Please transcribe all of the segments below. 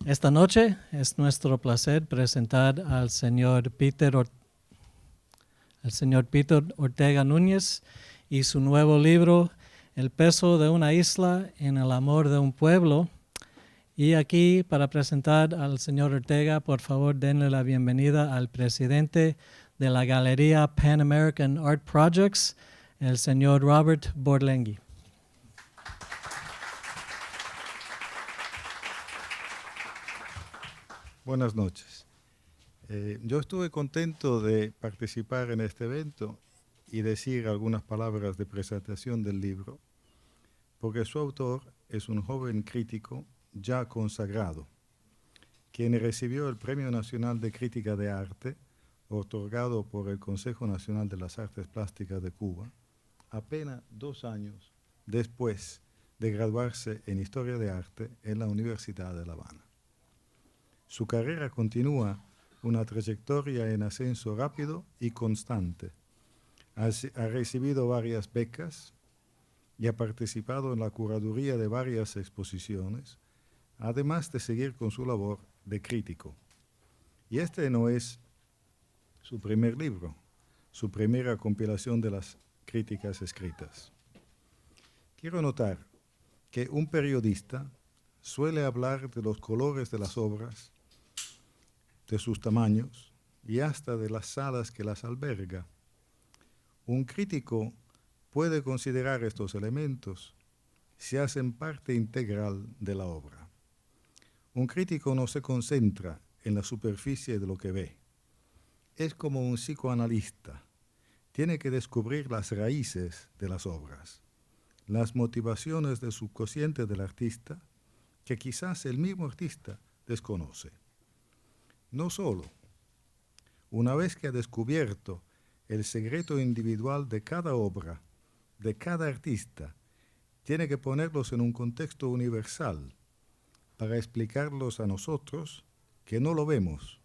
Esta noche es nuestro placer presentar al señor Peter Ortega Núñez y su nuevo libro, El peso de una isla en el amor de un pueblo. Y aquí, para presentar al señor Ortega, por favor, denle la bienvenida al presidente de la Galería Pan American Art Projects, el señor Robert Borlenghi. Buenas noches. Yo estuve contento de participar en este evento y decir algunas palabras de presentación del libro, porque su autor es un joven crítico ya consagrado, quien recibió el Premio Nacional de Crítica de Arte, otorgado por el Consejo Nacional de las Artes Plásticas de Cuba, apenas 2 años después de graduarse en Historia de Arte en la Universidad de La Habana. Su carrera continúa una trayectoria en ascenso rápido y constante. Ha recibido varias becas y ha participado en la curaduría de varias exposiciones, además de seguir con su labor de crítico. Y este no es su primer libro, su primera compilación de las críticas escritas. Quiero notar que un periodista suele hablar de los colores de las obras, de sus tamaños y hasta de las salas que las alberga. Un crítico puede considerar estos elementos si hacen parte integral de la obra. Un crítico no se concentra en la superficie de lo que ve. Es como un psicoanalista. Tiene que descubrir las raíces de las obras, las motivaciones del subconsciente del artista, que quizás el mismo artista desconoce. No solo, una vez que ha descubierto el secreto individual de cada obra, de cada artista, tiene que ponerlos en un contexto universal para explicarlos a nosotros que no lo vemos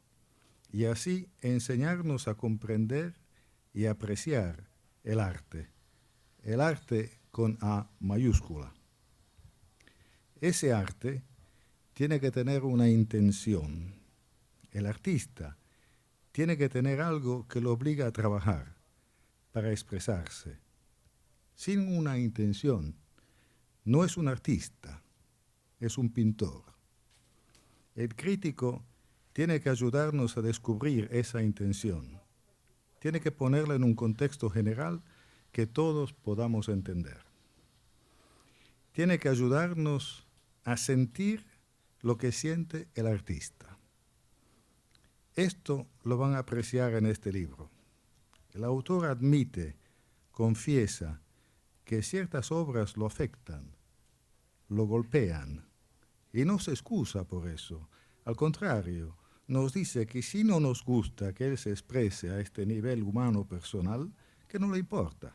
y así enseñarnos a comprender y apreciar el arte con A mayúscula. Ese arte tiene que tener una intención. El artista tiene que tener algo que lo obliga a trabajar para expresarse. Sin una intención, no es un artista, es un pintor. El crítico tiene que ayudarnos a descubrir esa intención. Tiene que ponerla en un contexto general que todos podamos entender. Tiene que ayudarnos a sentir lo que siente el artista. Esto lo van a apreciar en este libro. El autor admite, confiesa, que ciertas obras lo afectan, lo golpean, y no se excusa por eso. Al contrario, nos dice que si no nos gusta que él se exprese a este nivel humano personal, que no le importa.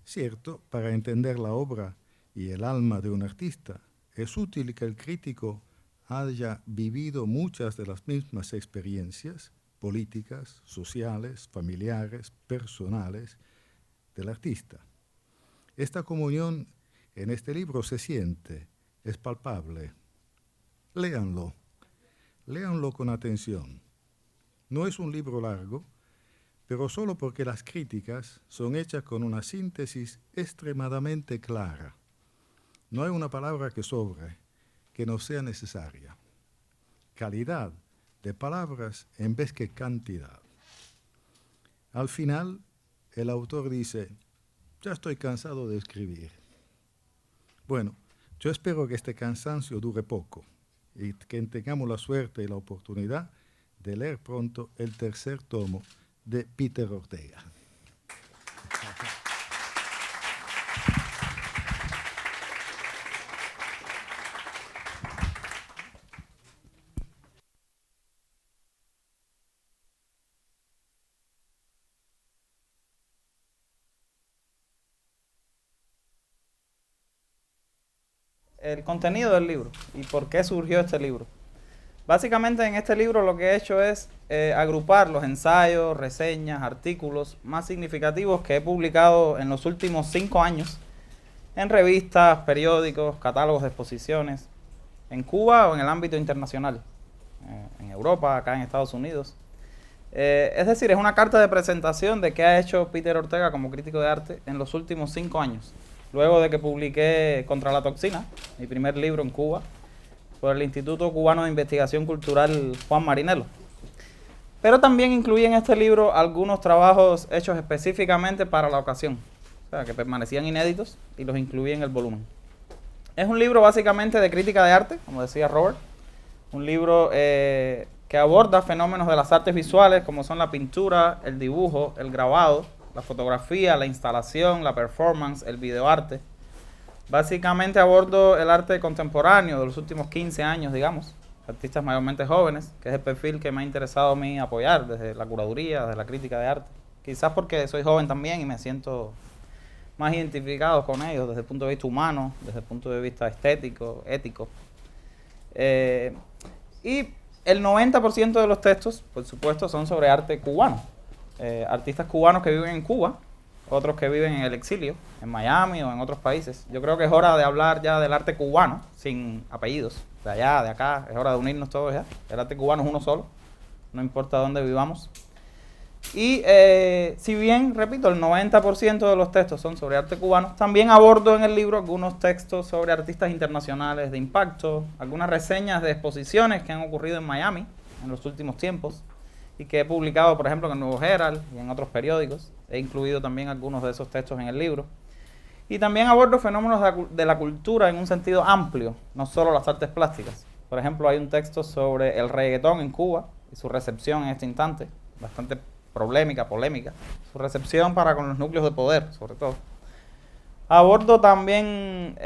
Cierto, para entender la obra y el alma de un artista, es útil que el crítico haya vivido muchas de las mismas experiencias políticas, sociales, familiares, personales del artista. Esta comunión en este libro se siente, es palpable. Léanlo con atención. No es un libro largo, pero solo porque las críticas son hechas con una síntesis extremadamente clara. No hay una palabra que sobre, que no sea necesaria. Calidad de palabras en vez que cantidad. Al final, el autor dice, ya estoy cansado de escribir. Bueno, yo espero que este cansancio dure poco y que tengamos la suerte y la oportunidad de leer pronto el tercer tomo de Peter Ortega. El contenido del libro y por qué surgió este libro. Básicamente en este libro lo que he hecho es agrupar los ensayos, reseñas, artículos más significativos que he publicado en los últimos 5 años en revistas, periódicos, catálogos de exposiciones en Cuba o en el ámbito internacional, en Europa, acá en Estados Unidos. Es decir, es una carta de presentación de qué ha hecho Peter Ortega como crítico de arte en los últimos 5 años, luego de que publiqué Contra la Toxina, mi primer libro en Cuba, por el Instituto Cubano de Investigación Cultural Juan Marinelo. Pero también incluí en este libro algunos trabajos hechos específicamente para la ocasión, o sea, que permanecían inéditos, y los incluí en el volumen. Es un libro básicamente de crítica de arte, como decía Robert, un libro que aborda fenómenos de las artes visuales, como son la pintura, el dibujo, el grabado, la fotografía, la instalación, la performance, el videoarte. Básicamente abordo el arte contemporáneo de los últimos 15 años, digamos, artistas mayormente jóvenes, que es el perfil que me ha interesado a mí apoyar desde la curaduría, desde la crítica de arte. Quizás porque soy joven también y me siento más identificado con ellos desde el punto de vista humano, desde el punto de vista estético, ético. Y el 90% de los textos, por supuesto, son sobre arte cubano. Artistas cubanos que viven en Cuba, otros que viven en el exilio, en Miami o en otros países. Yo creo que es hora de hablar ya del arte cubano, sin apellidos, de allá, de acá. Es hora de unirnos todos ya. El arte cubano es uno solo, no importa dónde vivamos. Y si bien, repito, el 90% de los textos son sobre arte cubano, también abordo en el libro algunos textos sobre artistas internacionales de impacto, algunas reseñas de exposiciones que han ocurrido en Miami en los últimos tiempos y que he publicado, por ejemplo, en el Nuevo Herald y en otros periódicos. He incluido también algunos de esos textos en el libro. Y también abordo fenómenos de la cultura en un sentido amplio, no solo las artes plásticas. Por ejemplo, hay un texto sobre el reggaetón en Cuba y su recepción en este instante, bastante polémica, su recepción para con los núcleos de poder, sobre todo. Abordo también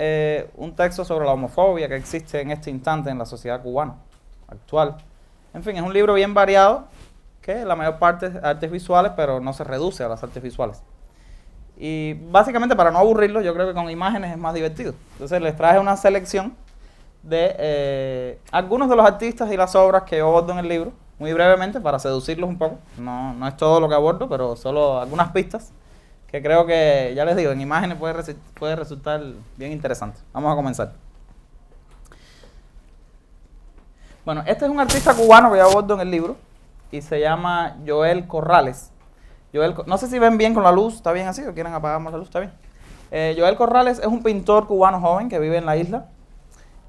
un texto sobre la homofobia que existe en este instante en la sociedad cubana actual. En fin, es un libro bien variado, que la mayor parte es artes visuales, pero no se reduce a las artes visuales. Y básicamente, para no aburrirlos, yo creo que con imágenes es más divertido. Entonces les traje una selección de algunos de los artistas y las obras que yo abordo en el libro, muy brevemente, para seducirlos un poco. No es todo lo que abordo, pero solo algunas pistas que creo que, ya les digo, en imágenes puede resultar bien interesante. Vamos a comenzar. Bueno, este es un artista cubano que yo abordo en el libro y se llama Joel Corrales. No sé si ven bien con la luz, ¿está bien así? ¿O quieren apagar más la luz? ¿Está bien? Joel Corrales es un pintor cubano joven que vive en la isla,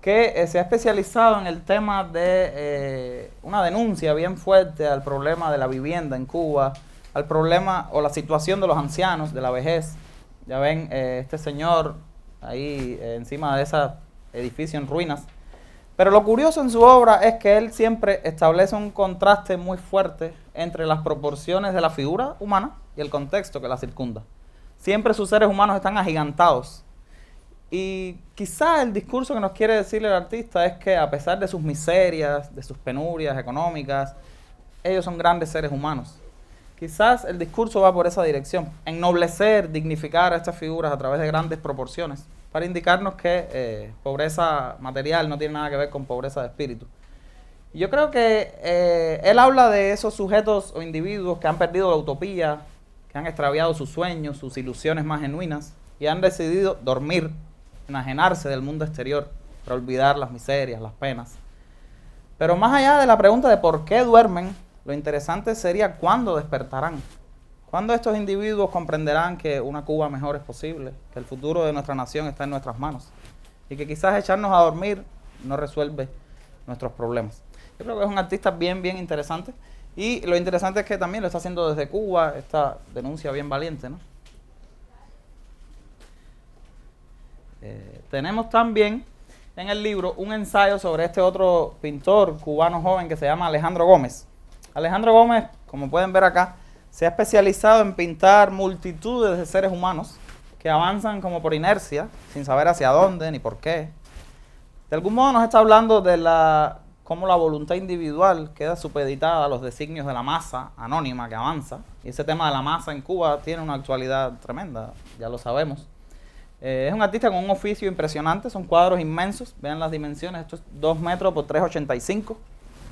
que se ha especializado en el tema de una denuncia bien fuerte al problema de la vivienda en Cuba, al problema o la situación de los ancianos, de la vejez. Ya ven este señor ahí encima de ese edificio en ruinas. Pero lo curioso en su obra es que él siempre establece un contraste muy fuerte entre las proporciones de la figura humana y el contexto que la circunda. Siempre sus seres humanos están agigantados. Y quizá el discurso que nos quiere decir el artista es que a pesar de sus miserias, de sus penurias económicas, ellos son grandes seres humanos. Quizás el discurso va por esa dirección, ennoblecer, dignificar a estas figuras a través de grandes proporciones, para indicarnos que pobreza material no tiene nada que ver con pobreza de espíritu. Y yo creo que él habla de esos sujetos o individuos que han perdido la utopía, que han extraviado sus sueños, sus ilusiones más genuinas, y han decidido dormir, enajenarse del mundo exterior, para olvidar las miserias, las penas. Pero más allá de la pregunta de por qué duermen, lo interesante sería cuándo despertarán. ¿Cuándo estos individuos comprenderán que una Cuba mejor es posible, que el futuro de nuestra nación está en nuestras manos y que quizás echarnos a dormir no resuelve nuestros problemas? Yo creo que es un artista bien interesante, y lo interesante es que también lo está haciendo desde Cuba, esta denuncia bien valiente, ¿no? Tenemos también en el libro un ensayo sobre este otro pintor cubano joven que se llama Alejandro Gómez. Alejandro Gómez, como pueden ver acá, se ha especializado en pintar multitudes de seres humanos que avanzan como por inercia, sin saber hacia dónde ni por qué. De algún modo nos está hablando de cómo la voluntad individual queda supeditada a los designios de la masa anónima que avanza. Y ese tema de la masa en Cuba tiene una actualidad tremenda, ya lo sabemos. Es un artista con un oficio impresionante, son cuadros inmensos, vean las dimensiones, esto es 2 metros por 3,85.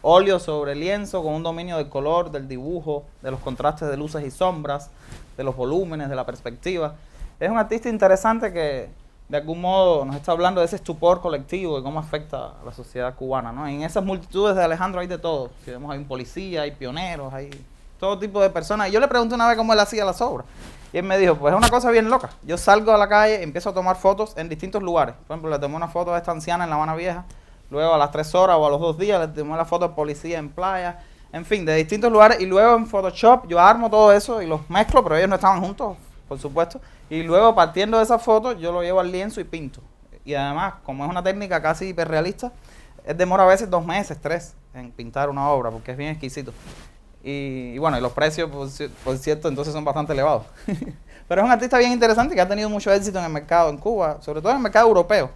Óleo sobre lienzo con un dominio del color, del dibujo, de los contrastes de luces y sombras, de los volúmenes, de la perspectiva. Es un artista interesante que de algún modo nos está hablando de ese estupor colectivo, de cómo afecta a la sociedad cubana, ¿no? En esas multitudes de Alejandro hay de todo. Si vemos, hay un policía, hay pioneros, hay todo tipo de personas. Y yo le pregunté una vez cómo él hacía las obras. Y él me dijo, pues es una cosa bien loca. Yo salgo a la calle y empiezo a tomar fotos en distintos lugares. Por ejemplo, le tomé una foto a esta anciana en La Habana Vieja. Luego a las 3 horas o a los 2 días le tomé la foto de policía en playa. En fin, de distintos lugares. Y luego en Photoshop yo armo todo eso y los mezclo, pero ellos no estaban juntos, por supuesto. Y luego partiendo de esas fotos yo lo llevo al lienzo y pinto. Y además, como es una técnica casi hiperrealista, demora a veces 2 meses, 3 en pintar una obra, porque es bien exquisito. Y bueno, y los precios, por cierto, entonces son bastante elevados. Pero es un artista bien interesante que ha tenido mucho éxito en el mercado en Cuba, sobre todo en el mercado europeo.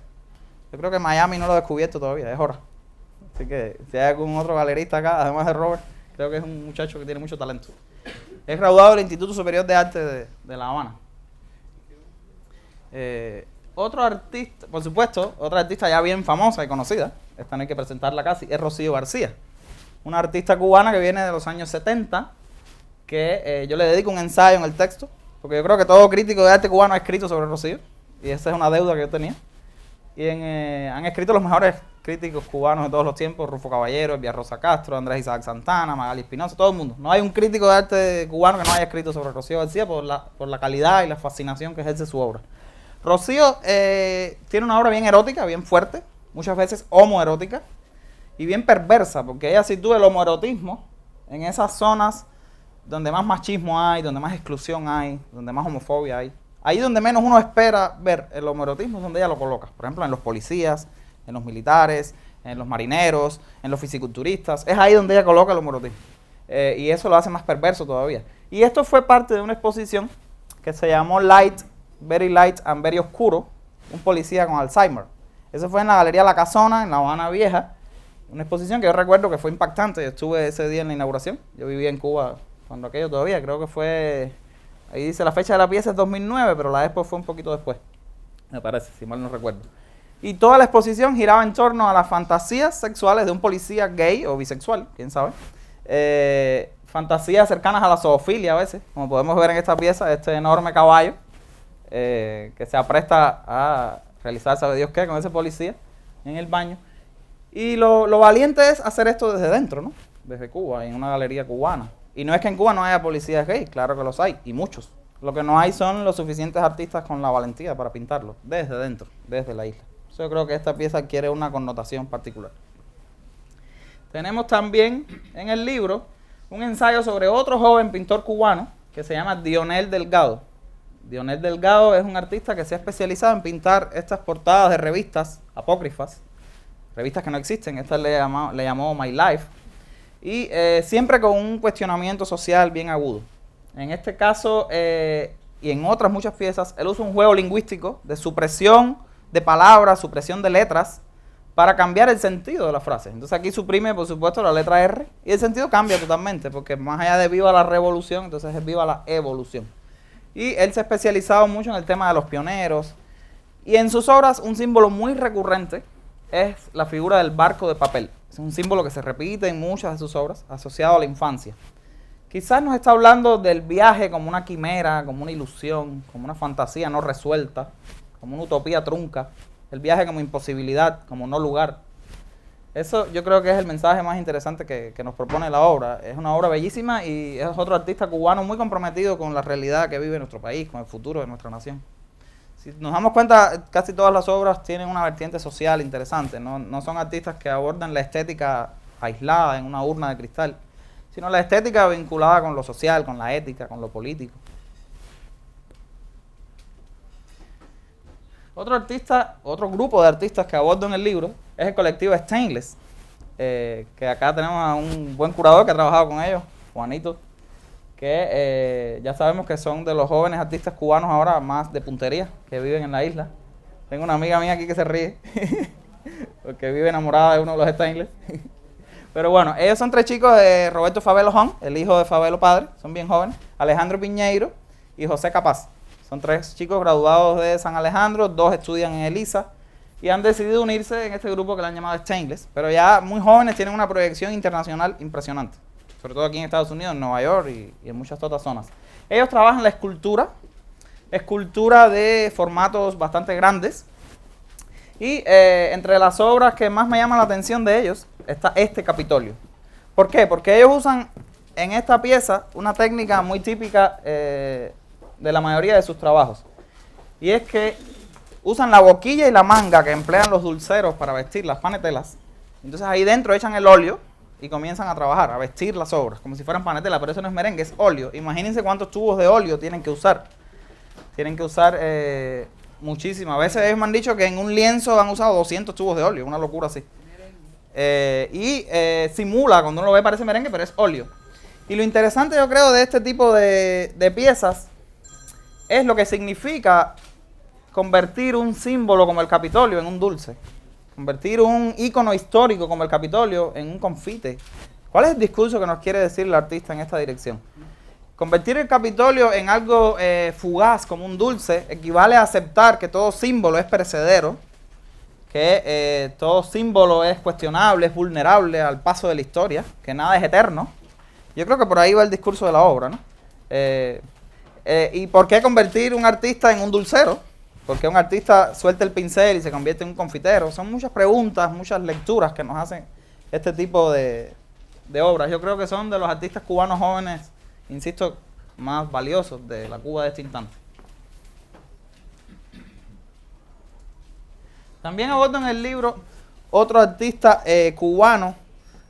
Yo creo que Miami no lo ha descubierto todavía, es hora. Así que si hay algún otro galerista acá, además de Robert, creo que es un muchacho que tiene mucho talento. Es graduado del Instituto Superior de Arte de La Habana. Otro artista, por supuesto, otra artista ya bien famosa y conocida, esta no hay que presentarla casi, es Rocío García. Una artista cubana que viene de los años 70, que yo le dedico un ensayo en el texto, porque yo creo que todo crítico de arte cubano ha escrito sobre Rocío, y esa es una deuda que yo tenía. Y han escrito los mejores críticos cubanos de todos los tiempos, Rufo Caballero, Elvia Rosa Castro, Andrés Isaac Santana, Magali Espinosa, todo el mundo. No hay un crítico de arte cubano que no haya escrito sobre Rocío García por la calidad y la fascinación que ejerce su obra. Rocío tiene una obra bien erótica, bien fuerte, muchas veces homoerótica, y bien perversa, porque ella sitúa el homoerotismo en esas zonas donde más machismo hay, donde más exclusión hay, donde más homofobia hay. Ahí donde menos uno espera ver el homoerotismo es donde ella lo coloca. Por ejemplo, en los policías, en los militares, en los marineros, en los fisiculturistas. Es ahí donde ella coloca el homoerotismo. Y eso lo hace más perverso todavía. Y esto fue parte de una exposición que se llamó Light, Very Light and Very Oscuro, un policía con Alzheimer. Eso fue en la Galería La Casona, en La Habana Vieja. Una exposición que yo recuerdo que fue impactante. Yo estuve ese día en la inauguración. Yo vivía en Cuba cuando aquello todavía. Creo que fue... Ahí dice la fecha de la pieza es 2009, pero la expo fue un poquito después. Me parece, si mal no recuerdo. Y toda la exposición giraba en torno a las fantasías sexuales de un policía gay o bisexual, quién sabe. Fantasías cercanas a la zoofilia a veces, como podemos ver en esta pieza, este enorme caballo que se apresta a realizar sabe Dios qué con ese policía en el baño. Y lo valiente es hacer esto desde dentro, ¿no? Desde Cuba, en una galería cubana. Y no es que en Cuba no haya policías gays, claro que los hay, y muchos. Lo que no hay son los suficientes artistas con la valentía para pintarlo, desde dentro, desde la isla. Yo creo que esta pieza adquiere una connotación particular. Tenemos también en el libro un ensayo sobre otro joven pintor cubano que se llama Dionel Delgado. Dionel Delgado es un artista que se ha especializado en pintar estas portadas de revistas apócrifas, revistas que no existen, esta le llamó My Life, y siempre con un cuestionamiento social bien agudo. En este caso y en otras muchas piezas, él usa un juego lingüístico de supresión de palabras, supresión de letras, para cambiar el sentido de la frase. Entonces aquí suprime, por supuesto, la letra R, y el sentido cambia totalmente, porque más allá de viva la revolución, entonces es viva la evolución. Y él se ha especializado mucho en el tema de los pioneros, y en sus obras un símbolo muy recurrente es la figura del barco de papel. Es un símbolo que se repite en muchas de sus obras, asociado a la infancia. Quizás nos está hablando del viaje como una quimera, como una ilusión, como una fantasía no resuelta, como una utopía trunca, el viaje como imposibilidad, como no lugar. Eso yo creo que es el mensaje más interesante que nos propone la obra. Es una obra bellísima y es otro artista cubano muy comprometido con la realidad que vive nuestro país, con el futuro de nuestra nación. Si nos damos cuenta, casi todas las obras tienen una vertiente social interesante. No son artistas que abordan la estética aislada en una urna de cristal, sino la estética vinculada con lo social, con la ética, con lo político. Otro grupo de artistas que abordo en el libro es el colectivo Stainless, que acá tenemos a un buen curador que ha trabajado con ellos, Juanito, que ya sabemos que son de los jóvenes artistas cubanos ahora más de puntería que viven en la isla. Tengo una amiga mía aquí que se ríe, porque vive enamorada de uno de los Stainless. Pero bueno, ellos son 3 chicos de Roberto Favelo Hon, el hijo de Favelo padre, son bien jóvenes, Alejandro Piñeiro y José Capaz. Son 3 chicos graduados de San Alejandro, 2 estudian en ELISA y han decidido unirse en este grupo que le han llamado Stainless, pero ya muy jóvenes, tienen una proyección internacional impresionante, sobre todo aquí en Estados Unidos, en Nueva York y en muchas otras zonas. Ellos trabajan la escultura escultura de formatos bastante grandes. Y entre las obras que más me llaman la atención de ellos está este Capitolio. ¿Por qué? Porque ellos usan en esta pieza una técnica muy típica de la mayoría de sus trabajos. Y es que usan la boquilla y la manga que emplean los dulceros para vestir las panetelas. Entonces ahí dentro echan el óleo y comienzan a trabajar, a vestir las obras, como si fueran panetelas, pero eso no es merengue, es óleo. Imagínense cuántos tubos de óleo tienen que usar. Tienen que usar muchísimo. A veces ellos me han dicho que en un lienzo han usado 200 tubos de óleo, una locura así. Simula, cuando uno lo ve parece merengue, pero es óleo. Y lo interesante yo creo de este tipo de piezas es lo que significa convertir un símbolo como el Capitolio en un dulce. Convertir un ícono histórico como el Capitolio en un confite. ¿Cuál es el discurso que nos quiere decir el artista en esta dirección? Convertir el Capitolio en algo fugaz, como un dulce, equivale a aceptar que todo símbolo es perecedero, que todo símbolo es cuestionable, es vulnerable al paso de la historia, que nada es eterno. Yo creo que por ahí va el discurso de la obra, ¿no? ¿Y por qué convertir un artista en un dulcero? ¿Por qué un artista suelta el pincel y se convierte en un confitero? Son muchas preguntas, muchas lecturas que nos hacen este tipo de obras. Yo creo que son de los artistas cubanos jóvenes, insisto, más valiosos de la Cuba de este instante. También abordo en el libro otro artista cubano.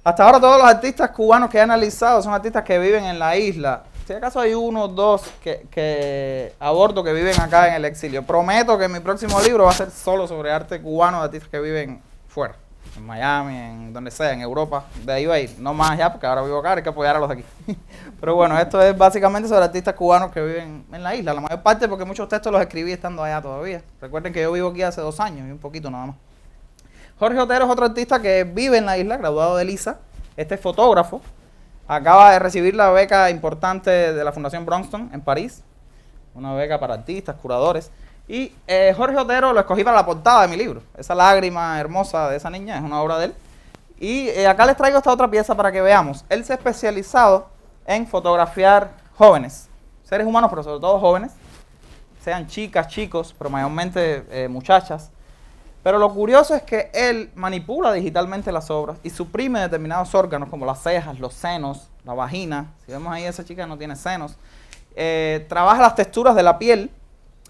Hasta ahora todos los artistas cubanos que he analizado son artistas que viven en la isla. Si acaso hay uno o dos que abordo que viven acá en el exilio. Prometo que mi próximo libro va a ser solo sobre arte cubano de artistas que viven fuera. En Miami, en donde sea, en Europa. De ahí va a ir. No más allá, porque ahora vivo acá, hay que apoyar a los de aquí. Pero bueno, esto es básicamente sobre artistas cubanos que viven en la isla. La mayor parte porque muchos textos los escribí estando allá todavía. Recuerden que yo vivo aquí hace 2 años y un poquito nada más. Jorge Otero es otro artista que vive en la isla, graduado de LISA. Este es fotógrafo. Acaba de recibir la beca importante de la Fundación Bronston en París. Una beca para artistas, curadores. Y Jorge Otero lo escogí para la portada de mi libro. Esa lágrima hermosa de esa niña es una obra de él. Y acá les traigo esta otra pieza para que veamos. Él se ha especializado en fotografiar jóvenes, seres humanos, pero sobre todo jóvenes. Sean chicas, chicos, pero mayormente muchachas. Pero lo curioso es que él manipula digitalmente las obras y suprime determinados órganos como las cejas, los senos, la vagina. Si vemos ahí, esa chica no tiene senos. Trabaja las texturas de la piel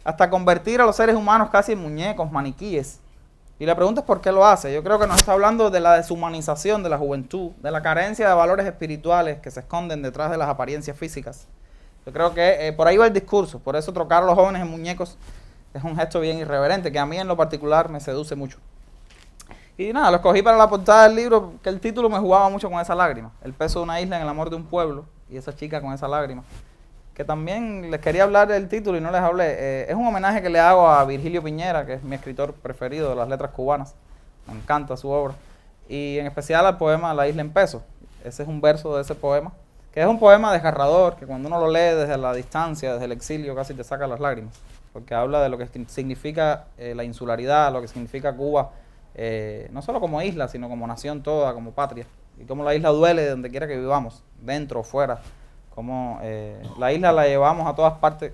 hasta convertir a los seres humanos casi en muñecos, maniquíes. Y la pregunta es por qué lo hace. Yo creo que nos está hablando de la deshumanización de la juventud, de la carencia de valores espirituales que se esconden detrás de las apariencias físicas. Yo creo que por ahí va el discurso. Por eso trocar a los jóvenes en muñecos es un gesto bien irreverente, que a mí en lo particular me seduce mucho. Y nada, lo escogí para la portada del libro, que el título me jugaba mucho con esa lágrima. El peso de una isla en el amor de un pueblo, y esa chica con esa lágrima. Que también les quería hablar del título y no les hablé. Es un homenaje que le hago a Virgilio Piñera, que es mi escritor preferido de las letras cubanas. Me encanta su obra. Y en especial al poema La isla en peso. Ese es un verso de ese poema, que es un poema desgarrador, que cuando uno lo lee desde la distancia, desde el exilio, casi te saca las lágrimas. Porque habla de lo que significa la insularidad, lo que significa Cuba, no solo como isla, sino como nación toda, como patria. Y cómo la isla duele de donde quiera que vivamos, dentro o fuera. Cómo la isla la llevamos a todas partes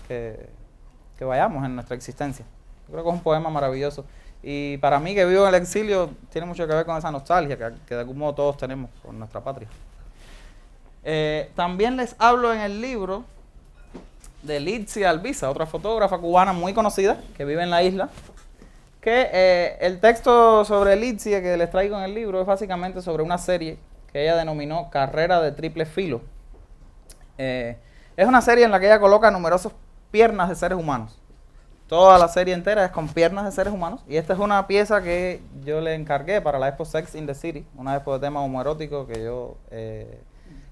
que vayamos en nuestra existencia. Yo creo que es un poema maravilloso. Y para mí, que vivo en el exilio, tiene mucho que ver con esa nostalgia que de algún modo todos tenemos por nuestra patria. También les hablo en el libro de Litzia Albiza, otra fotógrafa cubana muy conocida que vive en la isla, que el texto sobre Litzia que les traigo en el libro es básicamente sobre una serie que ella denominó Carrera de Triple Filo. Es una serie en la que ella coloca numerosas piernas de seres humanos. Toda la serie entera es con piernas de seres humanos, y esta es una pieza que yo le encargué para la Expo Sex in the City, una expo de tema homoerótico que yo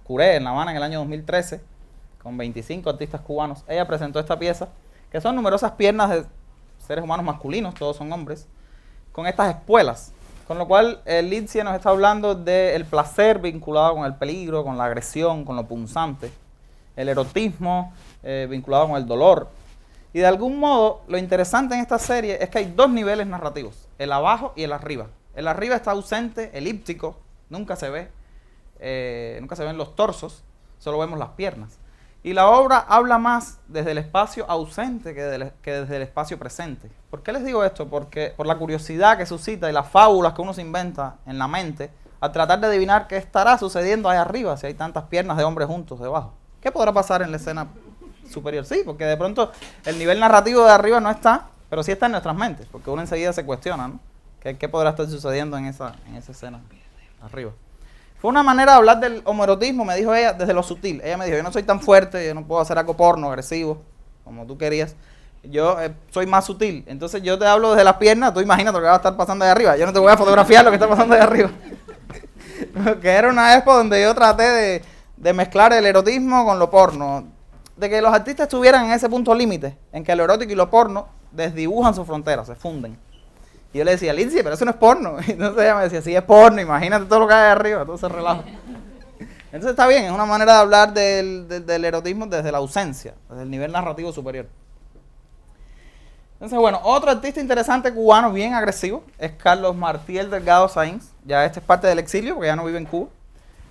curé en La Habana en el año 2013, con 25 artistas cubanos. Ella presentó esta pieza, que son numerosas piernas de seres humanos masculinos, todos son hombres, con estas espuelas. Con lo cual, Litzia nos está hablando del placer vinculado con el peligro, con la agresión, con lo punzante, el erotismo vinculado con el dolor. Y de algún modo, lo interesante en esta serie es que hay 2 niveles narrativos, el abajo y el arriba. El arriba está ausente, elíptico, nunca se ve, nunca se ven los torsos, solo vemos las piernas. Y la obra habla más desde el espacio ausente que desde el espacio presente. ¿Por qué les digo esto? Porque por la curiosidad que suscita y las fábulas que uno se inventa en la mente al tratar de adivinar qué estará sucediendo ahí arriba si hay tantas piernas de hombres juntos debajo. ¿Qué podrá pasar en la escena superior? Sí, porque de pronto el nivel narrativo de arriba no está, pero sí está en nuestras mentes, porque uno enseguida se cuestiona, ¿no? ¿Qué podrá estar sucediendo en esa escena arriba? Fue una manera de hablar del homoerotismo, me dijo ella, desde lo sutil. Ella me dijo, yo no soy tan fuerte, yo no puedo hacer algo porno, agresivo, como tú querías. Yo soy más sutil. Entonces yo te hablo desde las piernas, tú imagínate lo que va a estar pasando ahí arriba. Yo no te voy a fotografiar lo que está pasando ahí arriba. Que era una expo donde yo traté de mezclar el erotismo con lo porno. De que los artistas estuvieran en ese punto límite, en que lo erótico y lo porno desdibujan sus fronteras, se funden. Y yo le decía, Lindsay, pero eso no es porno. Y entonces ella me decía, sí es porno, imagínate todo lo que hay arriba, todo se relaja. Entonces está bien, es una manera de hablar del erotismo desde la ausencia, desde el nivel narrativo superior. Entonces, bueno, otro artista interesante cubano, bien agresivo, es Carlos Martiel Delgado Sáenz. Ya este es parte del exilio, porque ya no vive en Cuba.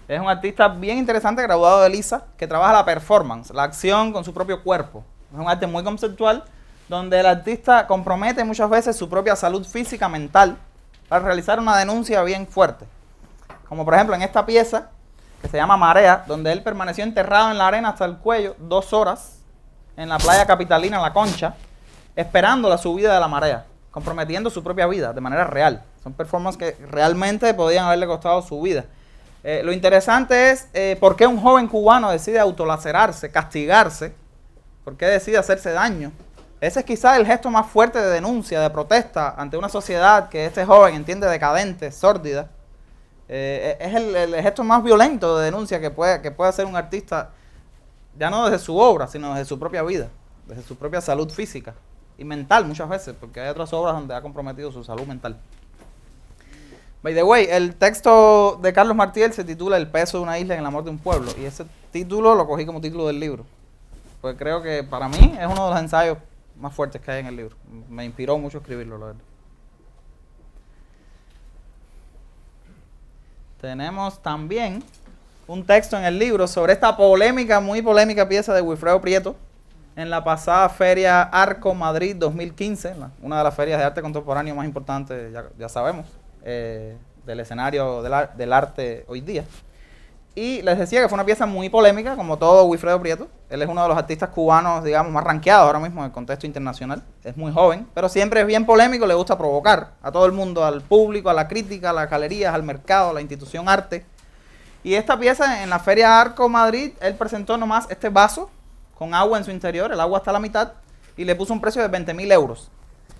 Es un artista bien interesante, graduado de LISA, que trabaja la performance, la acción con su propio cuerpo. Es un arte muy conceptual, donde el artista compromete muchas veces su propia salud física, mental, para realizar una denuncia bien fuerte. Como por ejemplo en esta pieza, que se llama Marea, donde él permaneció enterrado en la arena hasta el cuello 2 horas, en la playa capitalina La Concha, esperando la subida de la marea, comprometiendo su propia vida de manera real. Son performances que realmente podían haberle costado su vida. Lo interesante es por qué un joven cubano decide autolacerarse, castigarse, por qué decide hacerse daño. Ese es quizás el gesto más fuerte de denuncia, de protesta ante una sociedad que este joven entiende decadente, sórdida. Es el gesto más violento de denuncia que puede hacer un artista, ya no desde su obra, sino desde su propia vida, desde su propia salud física y mental muchas veces, porque hay otras obras donde ha comprometido su salud mental. By the way, el texto de Carlos Martiel se titula El peso de una isla en el amor de un pueblo, y ese título lo cogí como título del libro, pues creo que para mí es uno de los ensayos más fuertes que hay en el libro. Me inspiró mucho escribirlo, la verdad. Tenemos también un texto en el libro sobre esta polémica, muy polémica pieza de Wilfredo Prieto en la pasada Feria Arco Madrid 2015, una de las ferias de arte contemporáneo más importantes, ya sabemos, del escenario del arte hoy día. Y les decía que fue una pieza muy polémica, como todo Wilfredo Prieto. Él es uno de los artistas cubanos, digamos, más rankeados ahora mismo en el contexto internacional. Es muy joven, pero siempre es bien polémico, le gusta provocar a todo el mundo, al público, a la crítica, a las galerías, al mercado, a la institución arte. Y esta pieza en la Feria Arco Madrid, él presentó nomás este vaso con agua en su interior, el agua hasta la mitad, y le puso un precio de 20.000 euros.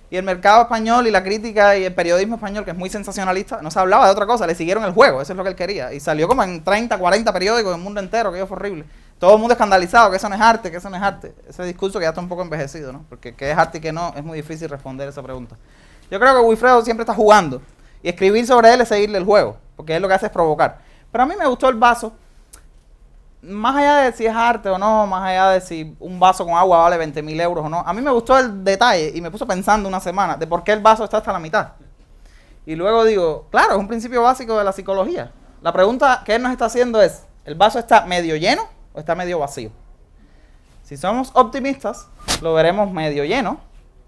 Y el mercado español y la crítica y el periodismo español, que es muy sensacionalista, no se hablaba de otra cosa, le siguieron el juego, eso es lo que él quería. Y salió como en 30, 40 periódicos del mundo entero, que fue horrible. Todo el mundo escandalizado, que eso no es arte, que eso no es arte. Ese discurso que ya está un poco envejecido, ¿no? Porque qué es arte y qué no, es muy difícil responder esa pregunta. Yo creo que Wilfredo siempre está jugando, y escribir sobre él es seguirle el juego, porque él lo que hace es provocar. Pero a mí me gustó el vaso, más allá de si es arte o no, más allá de si un vaso con agua vale 20.000 euros o no, a mí me gustó el detalle y me puso pensando una semana de por qué el vaso está hasta la mitad. Y luego digo, claro, es un principio básico de la psicología. La pregunta que él nos está haciendo es, ¿el vaso está medio lleno o está medio vacío? Si somos optimistas, lo veremos medio lleno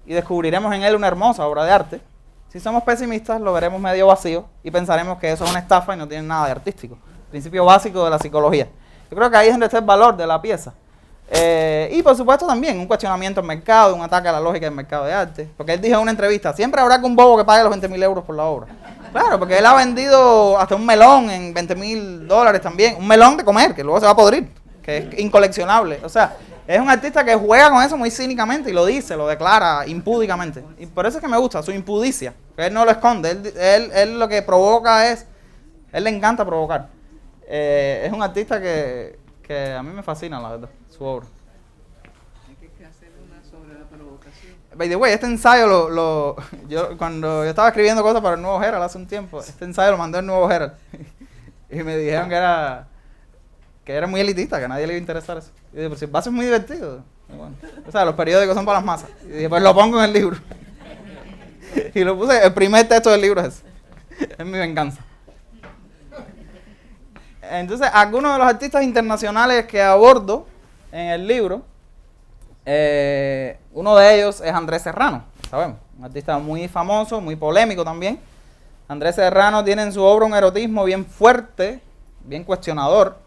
y descubriremos en él una hermosa obra de arte. Si somos pesimistas, lo veremos medio vacío y pensaremos que eso es una estafa y no tiene nada de artístico. Principio básico de la psicología. Yo creo que ahí es donde está el valor de la pieza. Y por supuesto también un cuestionamiento al mercado, un ataque a la lógica del mercado de arte. Porque él dijo en una entrevista, siempre habrá que un bobo que pague los 20.000 euros por la obra. Claro, porque él ha vendido hasta un melón en 20.000 dólares también. Un melón de comer, que luego se va a podrir, que es incoleccionable. O sea, es un artista que juega con eso muy cínicamente y lo dice, lo declara impúdicamente. Y por eso es que me gusta su impudicia. Él no lo esconde, él lo que provoca es, él le encanta provocar. Es un artista que a mí me fascina, la verdad, su obra. Hay que hacer una sobre la provocación. By the way, este ensayo, yo cuando yo estaba escribiendo cosas para el Nuevo Herald hace un tiempo, este ensayo lo mandé al Nuevo Herald y me dijeron que era muy elitista, que a nadie le iba a interesar eso. Y dije, pero si el vaso es muy divertido. Y bueno, o sea, los periódicos son para las masas. Y dije, pues lo pongo en el libro. Y lo puse, el primer texto del libro es ese. Es mi venganza. Entonces, algunos de los artistas internacionales que abordo en el libro, uno de ellos es Andrés Serrano, sabemos, un artista muy famoso, muy polémico también. Andrés Serrano tiene en su obra un erotismo bien fuerte, bien cuestionador.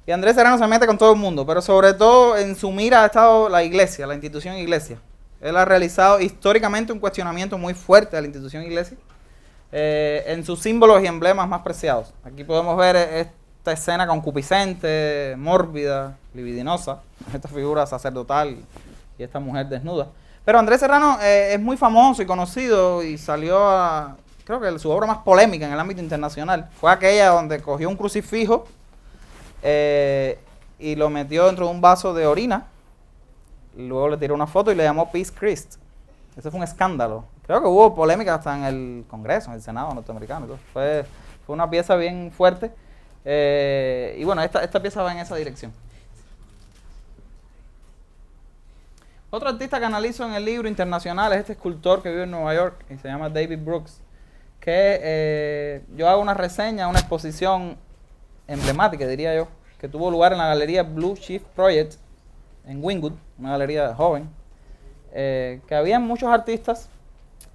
Y Andrés Serrano se mete con todo el mundo, pero sobre todo en su mira ha estado la iglesia, la institución iglesia. Él ha realizado históricamente un cuestionamiento muy fuerte de la institución iglesia en sus símbolos y emblemas más preciados. Aquí podemos ver esta escena concupiscente, mórbida, libidinosa, esta figura sacerdotal y esta mujer desnuda. Pero Andrés Serrano es muy famoso y conocido y salió a, creo que su obra más polémica en el ámbito internacional fue aquella donde cogió un crucifijo y lo metió dentro de un vaso de orina, y luego le tiró una foto y le llamó Peace Christ. Ese fue un escándalo. Creo que hubo polémica hasta en el Congreso, en el Senado norteamericano. Fue una pieza bien fuerte. Y bueno, esta pieza va en esa dirección. Otro artista que analizo en el libro internacional es este escultor que vive en Nueva York y se llama David Brooks, que yo hago una reseña, una exposición emblemática, diría yo, que tuvo lugar en la galería Blue Shift Project en Wynwood, una galería joven, que había muchos artistas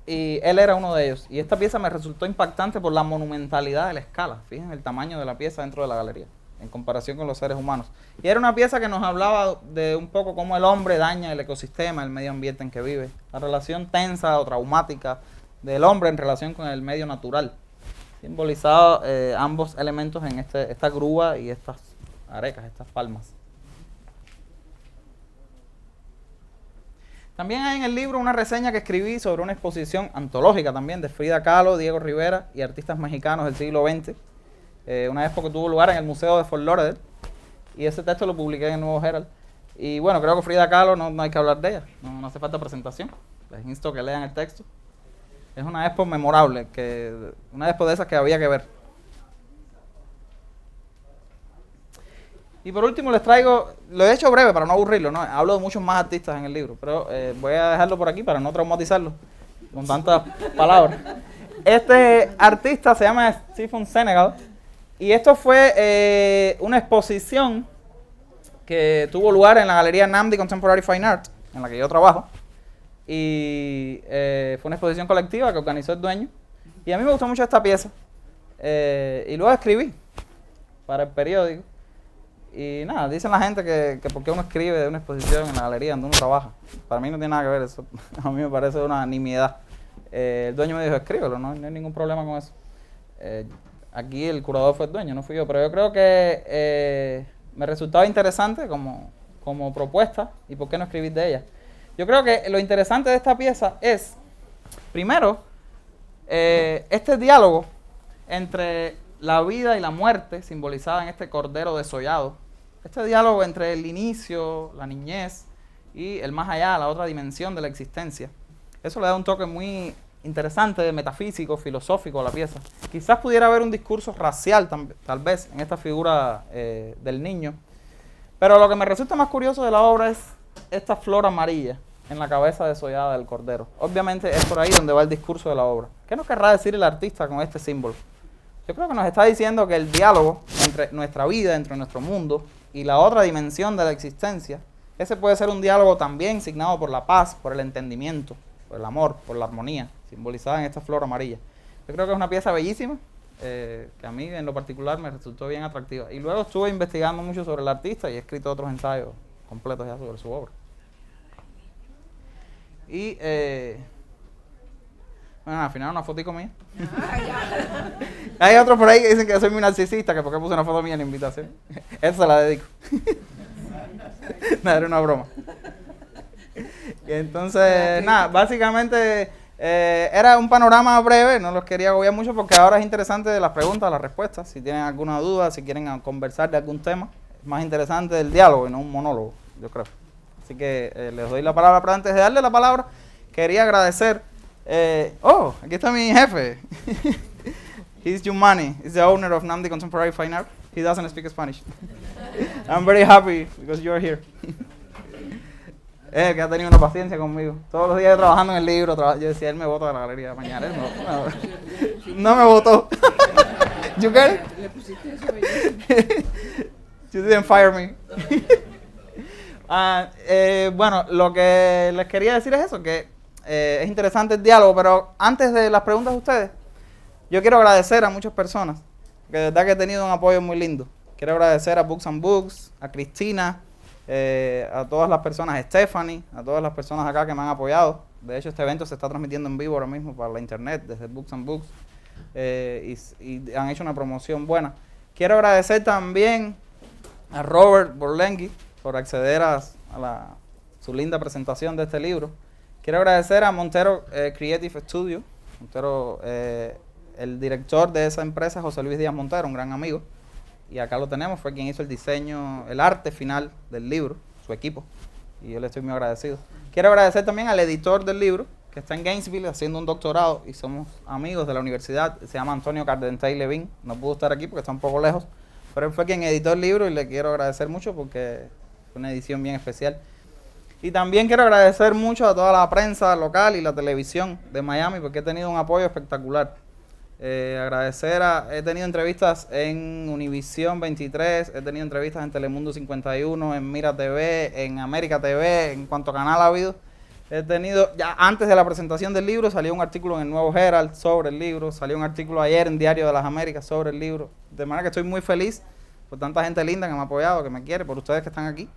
y él era uno de ellos. Y esta pieza me resultó impactante por la monumentalidad de la escala. Fíjense el tamaño de la pieza dentro de la galería en comparación con los seres humanos. Y era una pieza que nos hablaba de un poco cómo el hombre daña el ecosistema, el medio ambiente en que vive, la relación tensa o traumática del hombre en relación con el medio natural. Simbolizado ambos elementos en esta grúa y estas arecas, estas palmas. También hay en el libro una reseña que escribí sobre una exposición antológica también de Frida Kahlo, Diego Rivera y artistas mexicanos del siglo XX. Una expo que tuvo lugar en el Museo de Fort Lauderdale y ese texto lo publiqué en el Nuevo Herald. Y bueno, creo que Frida Kahlo no hay que hablar de ella, no hace falta presentación. Les insto a que lean el texto. Es una expo memorable, una expo de esas que había que ver. Y por último les traigo, lo he hecho breve para no aburrirlo, ¿no? Hablo de muchos más artistas en el libro, pero voy a dejarlo por aquí para no traumatizarlo con tantas palabras. Este artista se llama Stephen Senegal y esto fue una exposición que tuvo lugar en la Galería Nnamdi Contemporary Fine Art, en la que yo trabajo. Y fue una exposición colectiva que organizó el dueño. Y a mí me gustó mucho esta pieza. Y luego escribí para el periódico. Y nada, dicen la gente que porque uno escribe de una exposición en la galería donde uno trabaja. Para mí no tiene nada que ver eso. A mí me parece una nimiedad. El dueño me dijo, escríbelo, no hay ningún problema con eso. Aquí el curador fue el dueño, no fui yo. Pero yo creo que me resultaba interesante como propuesta. ¿Y por qué no escribir de ella? Yo creo que lo interesante de esta pieza es, primero, este diálogo entre la vida y la muerte, simbolizada en este cordero desollado. Este diálogo entre el inicio, la niñez y el más allá, la otra dimensión de la existencia. Eso le da un toque muy interesante, metafísico, filosófico a la pieza. Quizás pudiera haber un discurso racial, tal vez, en esta figura del niño. Pero lo que me resulta más curioso de la obra es esta flor amarilla en la cabeza desollada del cordero. Obviamente es por ahí donde va el discurso de la obra. ¿Qué nos querrá decir el artista con este símbolo? Yo creo que nos está diciendo que el diálogo entre nuestra vida, entre nuestro mundo y la otra dimensión de la existencia, ese puede ser un diálogo también signado por la paz, por el entendimiento, por el amor, por la armonía, simbolizada en esta flor amarilla. Yo creo que es una pieza bellísima, que a mí en lo particular me resultó bien atractiva. Y luego estuve investigando mucho sobre el artista y he escrito otros ensayos completos ya sobre su obra. Y, bueno, al final una fotico mía. Hay otros por ahí que dicen que soy muy narcisista, que porque puse una foto mía en la invitación. Esa se la dedico. No, era una broma. Y entonces, nada, básicamente era un panorama breve, no los quería agobiar mucho porque ahora es interesante las preguntas, las respuestas. Si tienen alguna duda, si quieren conversar de algún tema, es más interesante el diálogo y no un monólogo, yo creo. Así que les doy la palabra, pero antes de darle la palabra, quería agradecer. Aquí está mi jefe. He's Jumani. He's the owner of Nnamdi Contemporary Fine Art. He doesn't speak Spanish. I'm very happy because you're here. Que ha tenido una paciencia conmigo. Todos los días trabajando en el libro, yo decía, él me vota de la galería mañana. No me votó. You get it? Le pusiste eso bellísimo. You didn't fire me. Bueno, lo que les quería decir es eso, que es interesante el diálogo, pero antes de las preguntas de ustedes, yo quiero agradecer a muchas personas, que de verdad que he tenido un apoyo muy lindo. Quiero agradecer a Books and Books, a Cristina, a todas las personas, a Stephanie, a todas las personas acá que me han apoyado. De hecho, este evento se está transmitiendo en vivo ahora mismo para la internet, desde Books and Books, y han hecho una promoción buena. Quiero agradecer también a Robert Borlenghi por acceder a su linda presentación de este libro. Quiero agradecer a Montero Creative Studio, Montero, el director de esa empresa, José Luis Díaz Montero, un gran amigo, y acá lo tenemos, fue quien hizo el diseño, el arte final del libro, su equipo, y yo le estoy muy agradecido. Quiero agradecer también al editor del libro, que está en Gainesville haciendo un doctorado, y somos amigos de la universidad, se llama Antonio Cardentay Levin, no pudo estar aquí porque está un poco lejos, pero él fue quien editó el libro y le quiero agradecer mucho porque fue una edición bien especial. Y también quiero agradecer mucho a toda la prensa local y la televisión de Miami porque he tenido un apoyo espectacular. He tenido entrevistas en Univisión 23, he tenido entrevistas en Telemundo 51, en Mira TV, en América TV, en cuanto canal ha habido. He tenido, ya antes de la presentación del libro, salió un artículo en el Nuevo Herald sobre el libro, salió un artículo ayer en Diario de las Américas sobre el libro. De manera que estoy muy feliz por tanta gente linda que me ha apoyado, que me quiere, por ustedes que están aquí.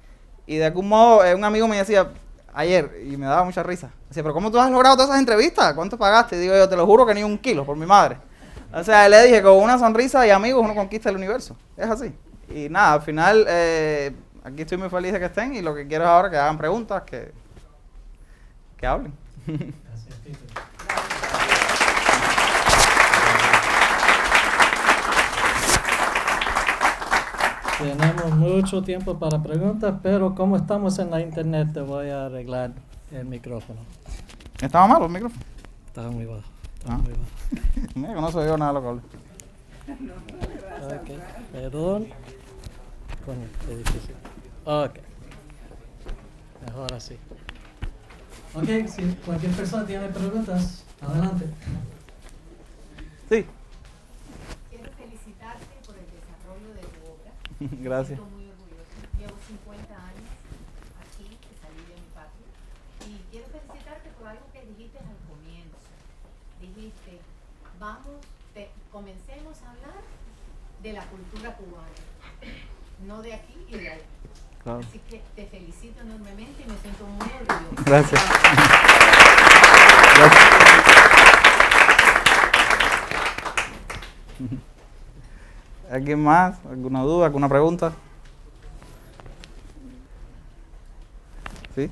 Y de algún modo, un amigo me decía ayer, y me daba mucha risa, decía, pero ¿cómo tú has logrado todas esas entrevistas? ¿Cuánto pagaste? Y digo yo, te lo juro que ni un kilo por mi madre. O sea, le dije, con una sonrisa y amigos uno conquista el universo. Es así. Y nada, al final, aquí estoy muy feliz de que estén y lo que quiero es ahora que hagan preguntas, que hablen. Gracias, Peter. Tenemos mucho tiempo para preguntas, pero como estamos en la internet, te voy a arreglar el micrófono. ¿Estaba malo el micrófono? Estaba muy bajo. Muy bajo. Mira que no se oye nada lo que hablé. Okay. Perdón. Coño, qué difícil. Ok. Mejor así. Ok, si cualquier persona tiene preguntas, adelante. Sí. Quiero felicitarte por el desarrollo de tu obra. Gracias. Me siento muy orgullosa. Llevo 50 años aquí, que salí de mi patria. Y quiero felicitarte por algo que dijiste al comienzo. Dijiste, comencemos a hablar de la cultura cubana. No de aquí y de allá. Claro. Así que te felicito enormemente y me siento muy orgullosa. Gracias. ¿Alguien más? ¿Alguna duda? ¿Alguna pregunta? ¿Sí?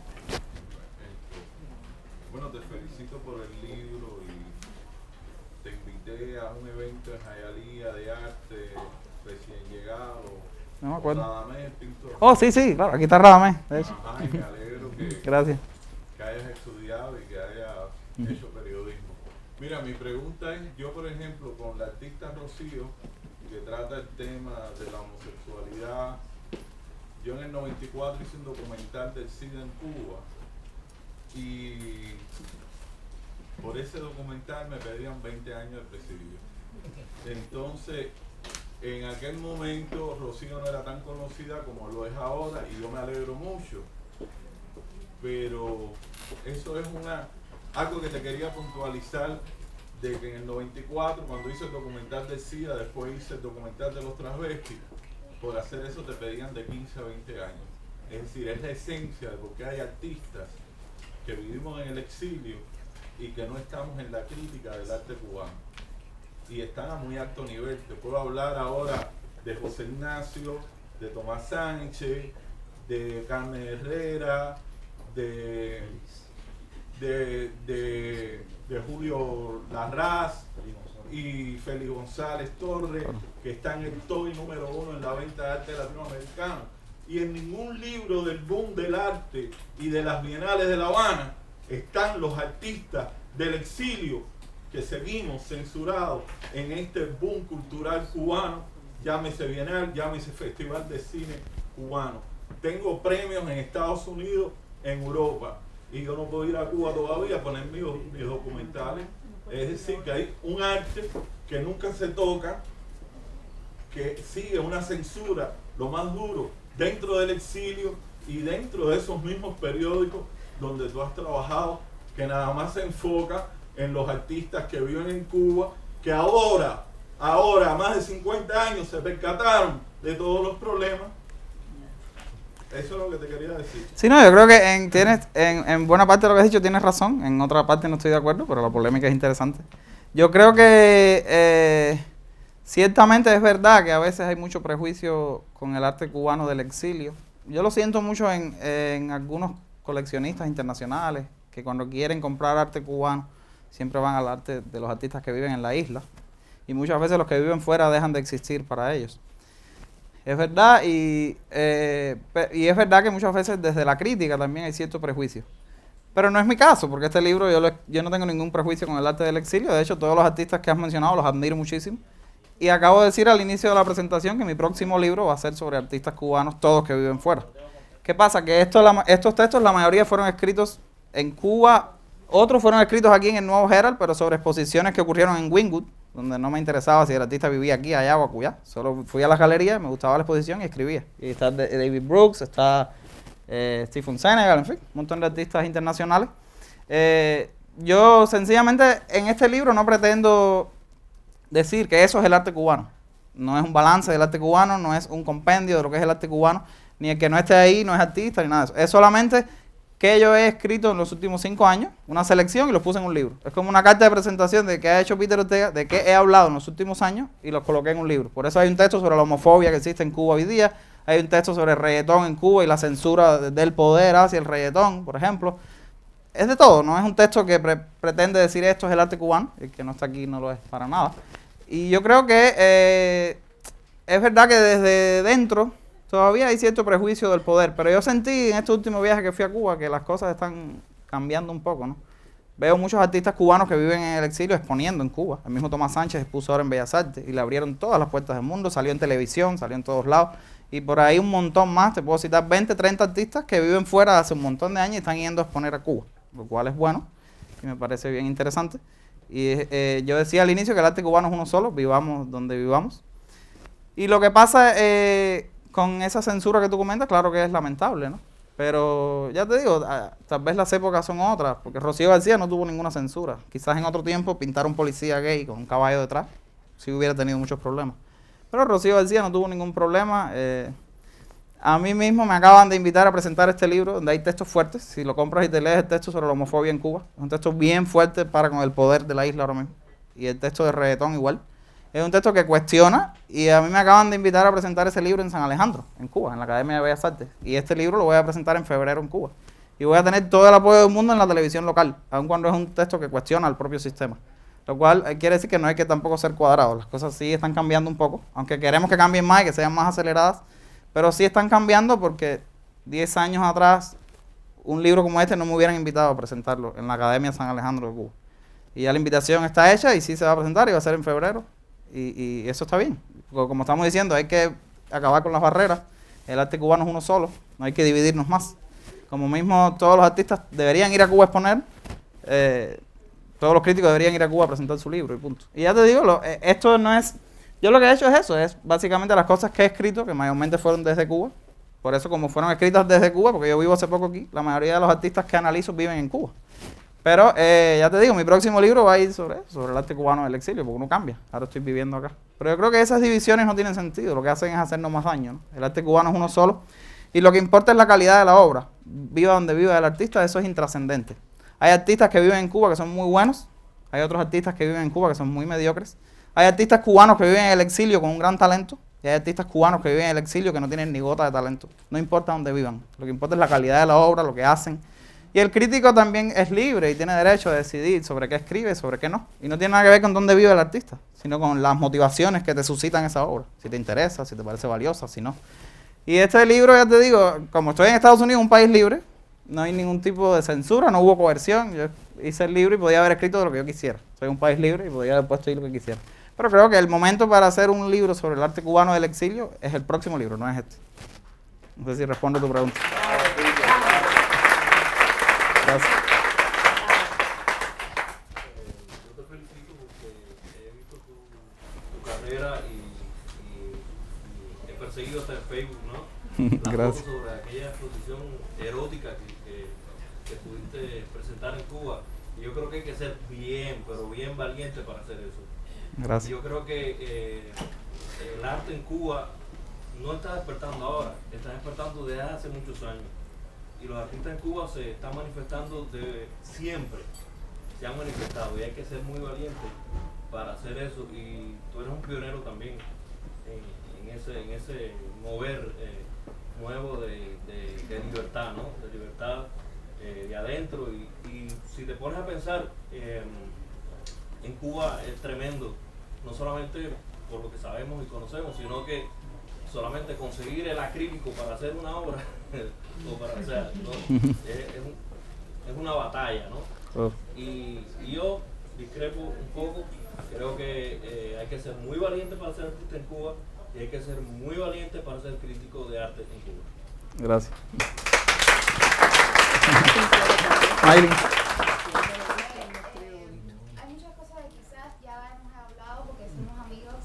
Bueno, te felicito por el libro y te invité a un evento en Hialeah de arte recién llegado. No me acuerdo. Radamés, pintor. Oh, sí, sí, claro, aquí está Radamés, de hecho. Ajá, y me alegro Gracias. que hayas estudiado y que hayas hecho periodismo. Mira, mi pregunta es, yo por ejemplo, con la artista Rocío, que trata el tema de la homosexualidad, yo en el 94 hice un documental del SIDA en Cuba y por ese documental me pedían 20 años de presidio. Entonces, en aquel momento Rocío no era tan conocida como lo es ahora y yo me alegro mucho, pero eso es algo que te quería puntualizar, de que en el 94 cuando hice el documental de SIDA, después hice el documental de los transvestis, por hacer eso te pedían de 15 a 20 años. Es decir, es la esencia de por qué hay artistas que vivimos en el exilio y que no estamos en la crítica del arte cubano y están a muy alto nivel. Te puedo hablar ahora de José Ignacio, de Tomás Sánchez, de Carmen Herrera, de Julio Larraz y Félix González Torres, que están en el top número 1 en la venta de arte latinoamericano. Y en ningún libro del boom del arte y de las bienales de La Habana están los artistas del exilio que seguimos censurados en este boom cultural cubano, llámese bienal, llámese festival de cine cubano. Tengo premios en Estados Unidos, en Europa, y yo no puedo ir a Cuba todavía a poner mis documentales. Es decir, que hay un arte que nunca se toca, que sigue una censura, lo más duro, dentro del exilio y dentro de esos mismos periódicos donde tú has trabajado, que nada más se enfoca en los artistas que viven en Cuba, que ahora, más de 50 años, se percataron de todos los problemas. Eso es lo que te quería decir. Sí, no, yo creo que en buena parte de lo que has dicho tienes razón, en otra parte no estoy de acuerdo, pero la polémica es interesante. Yo creo que ciertamente es verdad que a veces hay mucho prejuicio con el arte cubano del exilio. Yo lo siento mucho en algunos coleccionistas internacionales que cuando quieren comprar arte cubano siempre van al arte de los artistas que viven en la isla, y muchas veces los que viven fuera dejan de existir para ellos. Es verdad, y es verdad que muchas veces desde la crítica también hay cierto prejuicio. Pero no es mi caso, porque este libro yo no tengo ningún prejuicio con el arte del exilio. De hecho, todos los artistas que has mencionado los admiro muchísimo. Y acabo de decir al inicio de la presentación que mi próximo libro va a ser sobre artistas cubanos, todos que viven fuera. ¿Qué pasa? Que estos textos, la mayoría fueron escritos en Cuba, otros fueron escritos aquí en el Nuevo Herald, pero sobre exposiciones que ocurrieron en Wynwood, donde no me interesaba si el artista vivía aquí, allá o acullá. Solo fui a la galería, me gustaba la exposición y escribía. Y está David Brooks, está Stephen Senegal, en fin, un montón de artistas internacionales. Yo sencillamente en este libro no pretendo decir que eso es el arte cubano. No es un balance del arte cubano, no es un compendio de lo que es el arte cubano, ni el que no esté ahí no es artista, ni nada de eso. Es solamente que yo he escrito en los últimos 5 años, una selección, y los puse en un libro. Es como una carta de presentación de qué ha hecho Peter Ortega, de qué he hablado en los últimos años, y los coloqué en un libro. Por eso hay un texto sobre la homofobia que existe en Cuba hoy día, hay un texto sobre el reggaetón en Cuba y la censura del poder hacia el reggaetón, por ejemplo. Es de todo, no es un texto que pretende decir esto es el arte cubano, el que no está aquí no lo es para nada. Y yo creo que es verdad que desde dentro todavía hay cierto prejuicio del poder, pero yo sentí en este último viaje que fui a Cuba que las cosas están cambiando un poco, ¿no? Veo muchos artistas cubanos que viven en el exilio exponiendo en Cuba. El mismo Tomás Sánchez expuso ahora en Bellas Artes y le abrieron todas las puertas del mundo, salió en televisión, salió en todos lados, y por ahí un montón más, te puedo citar 20, 30 artistas que viven fuera hace un montón de años y están yendo a exponer a Cuba, lo cual es bueno y me parece bien interesante. Y yo decía al inicio que el arte cubano es uno solo, vivamos donde vivamos. Y lo que pasa con esa censura que tú comentas, claro que es lamentable, ¿no? Pero ya te digo, tal vez las épocas son otras, porque Rocío García no tuvo ninguna censura. Quizás en otro tiempo pintar a un policía gay con un caballo detrás, sí hubiera tenido muchos problemas. Pero Rocío García no tuvo ningún problema. A mí mismo me acaban de invitar a presentar este libro, donde hay textos fuertes. Si lo compras y te lees el texto sobre la homofobia en Cuba, es un texto bien fuerte para con el poder de la isla ahora mismo. Y el texto de reggaetón igual. Es un texto que cuestiona, y a mí me acaban de invitar a presentar ese libro en San Alejandro, en Cuba, en la Academia de Bellas Artes. Y este libro lo voy a presentar en febrero en Cuba. Y voy a tener todo el apoyo del mundo en la televisión local, aun cuando es un texto que cuestiona el propio sistema. Lo cual quiere decir que no hay que tampoco ser cuadrados. Las cosas sí están cambiando un poco, aunque queremos que cambien más y que sean más aceleradas, pero sí están cambiando porque 10 años atrás un libro como este no me hubieran invitado a presentarlo en la Academia de San Alejandro de Cuba. Y ya la invitación está hecha y sí se va a presentar y va a ser en febrero. Y eso está bien. Porque como estamos diciendo, hay que acabar con las barreras. El arte cubano es uno solo, no hay que dividirnos más. Como mismo todos los artistas deberían ir a Cuba a exponer, todos los críticos deberían ir a Cuba a presentar su libro y punto. Y ya te digo, esto no es... Yo lo que he hecho es eso, es básicamente las cosas que he escrito, que mayormente fueron desde Cuba. Por eso como fueron escritas desde Cuba, porque yo vivo hace poco aquí, la mayoría de los artistas que analizo viven en Cuba. Pero ya te digo, mi próximo libro va a ir sobre eso, sobre el arte cubano del exilio, porque uno cambia. Ahora estoy viviendo acá. Pero yo creo que esas divisiones no tienen sentido, lo que hacen es hacernos más daño, ¿no? El arte cubano es uno solo y lo que importa es la calidad de la obra. Viva donde viva el artista, eso es intrascendente. Hay artistas que viven en Cuba que son muy buenos, hay otros artistas que viven en Cuba que son muy mediocres. Hay artistas cubanos que viven en el exilio con un gran talento y hay artistas cubanos que viven en el exilio que no tienen ni gota de talento. No importa dónde vivan, lo que importa es la calidad de la obra, lo que hacen. Y el crítico también es libre y tiene derecho a decidir sobre qué escribe, sobre qué no. Y no tiene nada que ver con dónde vive el artista, sino con las motivaciones que te suscitan esa obra. Si te interesa, si te parece valiosa, si no. Y este libro, ya te digo, como estoy en Estados Unidos, un país libre, no hay ningún tipo de censura, no hubo coerción. Yo hice el libro y podía haber escrito lo que yo quisiera. Soy un país libre y podía haber puesto ahí lo que quisiera. Pero creo que el momento para hacer un libro sobre el arte cubano del exilio es el próximo libro, no es este. No sé si respondo a tu pregunta. Gracias. Yo te felicito porque he visto tu carrera y he perseguido hasta en Facebook, ¿no? la Gracias. foto sobre aquella exposición erótica que pudiste presentar en Cuba. Y yo creo que hay que ser bien, pero bien valiente para hacer eso. Gracias. Yo creo que el arte en Cuba no está despertando ahora, está despertando desde hace muchos años. Y los artistas en Cuba se están manifestando de siempre, se han manifestado y hay que ser muy valiente para hacer eso. Y tú eres un pionero también en ese mover nuevo de libertad, ¿no? De libertad de adentro. Y si te pones a pensar, en Cuba es tremendo, no solamente por lo que sabemos y conocemos, sino que solamente conseguir el acrílico para hacer una obra, o sea, es una batalla, ¿no? Oh. Y yo discrepo un poco, creo que hay que ser muy valiente para ser artista en Cuba y hay que ser muy valiente para ser crítico de arte en Cuba. Gracias. Maylin. Hay muchas cosas que quizás ya hemos hablado porque somos amigos,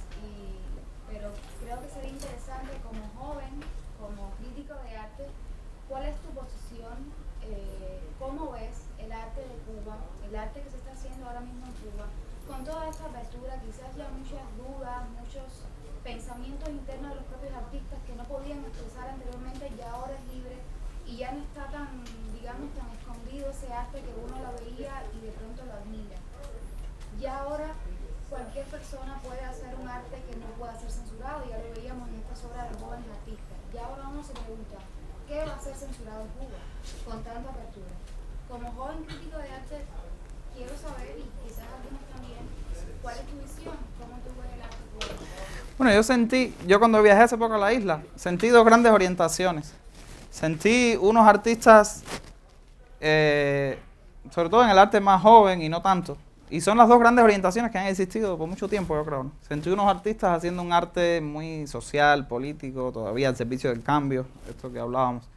pero creo que sería interesante como joven, como crítico de arte, ¿cuál es tu posición? ¿Cómo ves el arte de Cuba, el arte que se está haciendo ahora mismo en Cuba? Con toda esta apertura, quizás ya muchas dudas, muchos pensamientos internos de los propios artistas que no podían expresar anteriormente, ya ahora es libre y ya no está tan, digamos, tan escondido ese arte que uno lo veía y de pronto lo admira. Ya ahora cualquier persona puede hacer un arte que no pueda ser censurado, ya lo veíamos en estas obras de jóvenes artistas. Ya ahora uno se pregunta, ¿qué va a ser censurado en Cuba con tanta apertura? Como joven crítico de arte, quiero saber, y quizás algunos también, ¿cuál es tu visión? ¿Cómo tú ves el arte cubano? Bueno, yo cuando viajé hace poco a la isla, sentí dos grandes orientaciones. Sentí unos artistas, sobre todo en el arte más joven y no tanto, y son las dos grandes orientaciones que han existido por mucho tiempo, yo creo, ¿no? Sentí unos artistas haciendo un arte muy social, político, todavía al servicio del cambio, esto que hablábamos,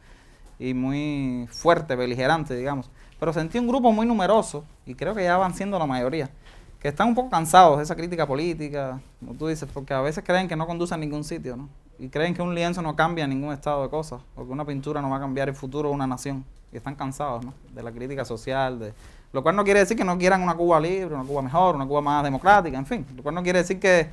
y muy fuerte, beligerante, digamos. Pero sentí un grupo muy numeroso, y creo que ya van siendo la mayoría, que están un poco cansados de esa crítica política, como tú dices, porque a veces creen que no conduce a ningún sitio, ¿no? Y creen que un lienzo no cambia ningún estado de cosas, o que una pintura no va a cambiar el futuro de una nación. Y están cansados, ¿no? De la crítica social, lo cual no quiere decir que no quieran una Cuba libre, una Cuba mejor, una Cuba más democrática, en fin. Lo cual no quiere decir que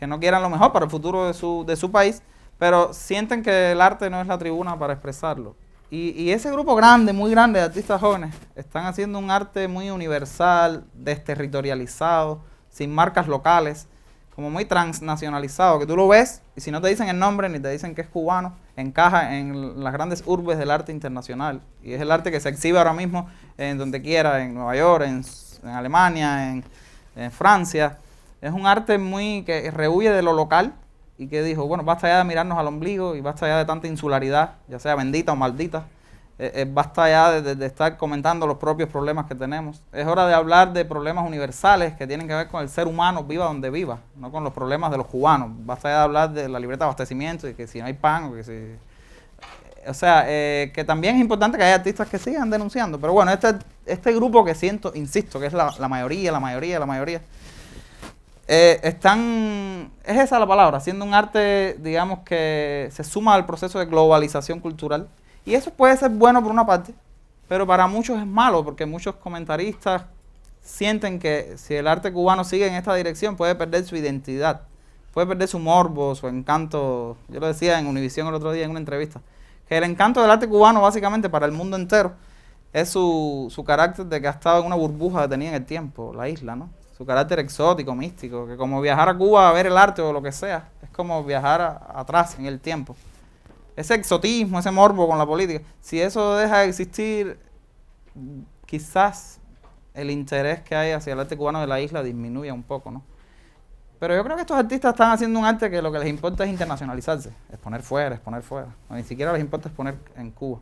no quieran lo mejor para el futuro de su país, pero sienten que el arte no es la tribuna para expresarlo. Y ese grupo grande, muy grande de artistas jóvenes, están haciendo un arte muy universal, desterritorializado, sin marcas locales, como muy transnacionalizado, que tú lo ves y si no te dicen el nombre ni te dicen que es cubano, encaja en las grandes urbes del arte internacional. Y es el arte que se exhibe ahora mismo en donde quiera, en Nueva York, en Alemania, en Francia. Es un arte muy que rehuye de lo local y que dijo, bueno, basta ya de mirarnos al ombligo y basta ya de tanta insularidad, ya sea bendita o maldita. Basta ya de estar comentando los propios problemas que tenemos. Es hora de hablar de problemas universales que tienen que ver con el ser humano, viva donde viva, no con los problemas de los cubanos. Basta ya de hablar de la libreta de abastecimiento y que si no hay pan, o que si... O sea, que también es importante que haya artistas que sigan denunciando. Pero bueno, este grupo que siento, insisto, que es la mayoría, es esa la palabra, haciendo un arte, digamos, que se suma al proceso de globalización cultural. Y eso puede ser bueno por una parte, pero para muchos es malo, porque muchos comentaristas sienten que si el arte cubano sigue en esta dirección puede perder su identidad, puede perder su morbo, su encanto. Yo lo decía en Univisión el otro día en una entrevista, que el encanto del arte cubano básicamente para el mundo entero es su carácter de que ha estado en una burbuja detenida en el tiempo, la isla, ¿no? Su carácter exótico, místico, que como viajar a Cuba a ver el arte o lo que sea, es como viajar atrás en el tiempo. Ese exotismo, ese morbo con la política, si eso deja de existir, quizás el interés que hay hacia el arte cubano de la isla disminuya un poco, ¿no? Pero yo creo que estos artistas están haciendo un arte que lo que les importa es internacionalizarse, exponer fuera, no, ni siquiera les importa exponer en Cuba.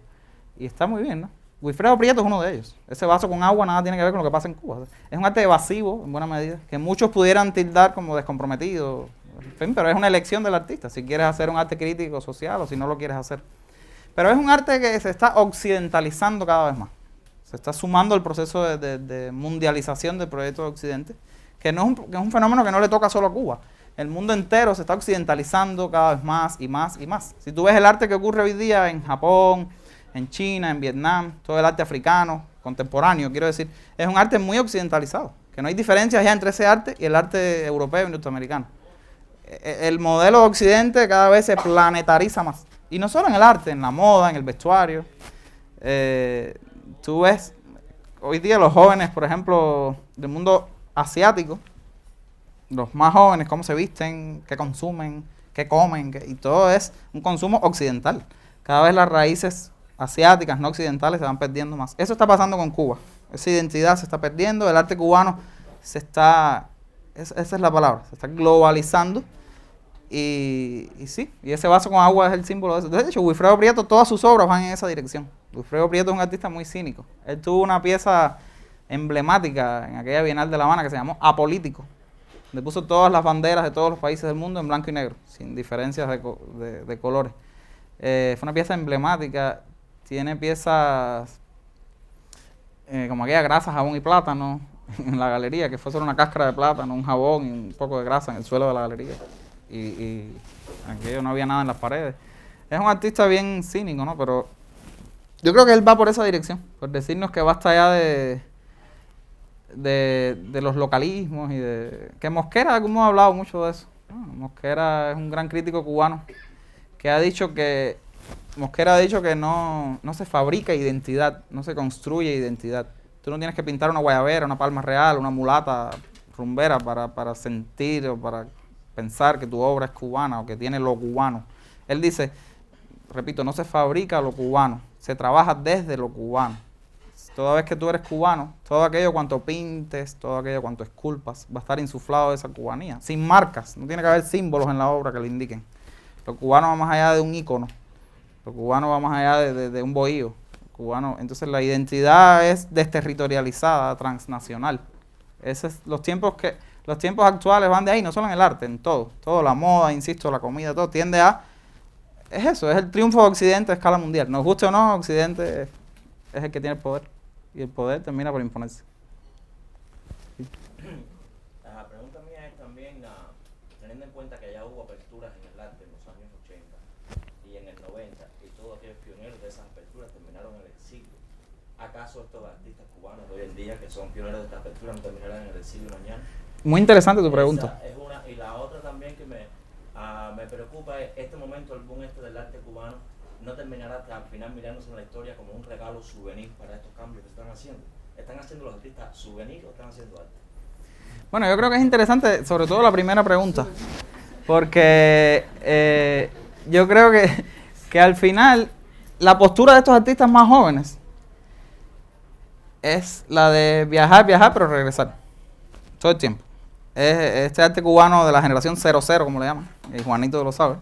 Y está muy bien, ¿no? Wilfredo Prieto es uno de ellos. Ese vaso con agua nada tiene que ver con lo que pasa en Cuba. Es un arte evasivo, en buena medida, que muchos pudieran tildar como descomprometido, en fin, pero es una elección del artista, si quieres hacer un arte crítico social o si no lo quieres hacer. Pero es un arte que se está occidentalizando cada vez más. Se está sumando al proceso de mundialización del proyecto de Occidente, que es un fenómeno que no le toca solo a Cuba. el mundo entero se está occidentalizando cada vez más y más y más. Si tú ves el arte que ocurre hoy día en Japón, en China, en Vietnam, todo el arte africano, contemporáneo, quiero decir, es un arte muy occidentalizado, que no hay diferencias ya entre ese arte y el arte europeo y norteamericano. El modelo de Occidente cada vez se planetariza más. Y no solo en el arte, en la moda, en el vestuario. Tú ves hoy día los jóvenes, por ejemplo, del mundo asiático, los más jóvenes, cómo se visten, qué consumen, qué comen, y todo es un consumo occidental. Cada vez las raíces asiáticas, no occidentales, se van perdiendo más. Eso está pasando con Cuba. Esa identidad se está perdiendo, el arte cubano se está, esa es la palabra, se está globalizando. Y sí, y ese vaso con agua es el símbolo de eso. De hecho, Wilfredo Prieto, todas sus obras van en esa dirección. Wilfredo Prieto es un artista muy cínico. Él tuvo una pieza emblemática en aquella Bienal de La Habana que se llamó Apolítico. Le puso todas las banderas de todos los países del mundo en blanco y negro, sin diferencias de colores. Fue una pieza emblemática. Tiene piezas como aquella grasa, jabón y plátano en la galería, que fue solo una cáscara de plátano, un jabón y un poco de grasa en el suelo de la galería. Y aquello no había nada en las paredes. Es un artista bien cínico, ¿no? Pero yo creo que él va por esa dirección, por decirnos que basta ya de los localismos y de... Que Mosquera, hemos hablado mucho de eso. Mosquera es un gran crítico cubano que ha dicho que... Mosquera ha dicho que no se fabrica identidad, no se construye identidad. Tú no tienes que pintar una guayabera, una palma real, una mulata rumbera para sentir o para pensar que tu obra es cubana o que tiene lo cubano. Él dice, repito, no se fabrica lo cubano, se trabaja desde lo cubano. Toda vez que tú eres cubano, todo aquello cuanto pintes, todo aquello cuanto esculpas, va a estar insuflado de esa cubanía, sin marcas, no tiene que haber símbolos en la obra que le indiquen. Lo cubano va más allá de un ícono, lo cubano va más allá de un bohío. Cubano, entonces la identidad es desterritorializada, transnacional. Los tiempos actuales van de ahí, no solo en el arte, en todo, la moda, insisto, la comida, todo tiende a... Es eso, es el triunfo de Occidente a escala mundial. Nos guste o no, Occidente es el que tiene el poder. Y el poder termina por imponerse. Sí. La pregunta mía es también, teniendo en cuenta que ya hubo aperturas en el arte en los años 80 y en el 90, y todos aquellos pioneros de esas aperturas terminaron en el exilio. ¿Acaso estos artistas cubanos de hoy en día, que son pioneros de estas aperturas, no terminarán en el exilio mañana? Muy interesante tu pregunta. Esa es una, y la otra también que me preocupa es este momento, el boom del arte cubano, no terminará hasta al final mirándose en la historia como un regalo souvenir para estos cambios que están haciendo. ¿Están haciendo los artistas souvenir o están haciendo arte? Bueno, yo creo que es interesante, sobre todo la primera pregunta, porque yo creo que al final la postura de estos artistas más jóvenes es la de viajar, pero regresar, todo el tiempo. Es este arte cubano de la generación 00, como le llaman, y Juanito lo sabe,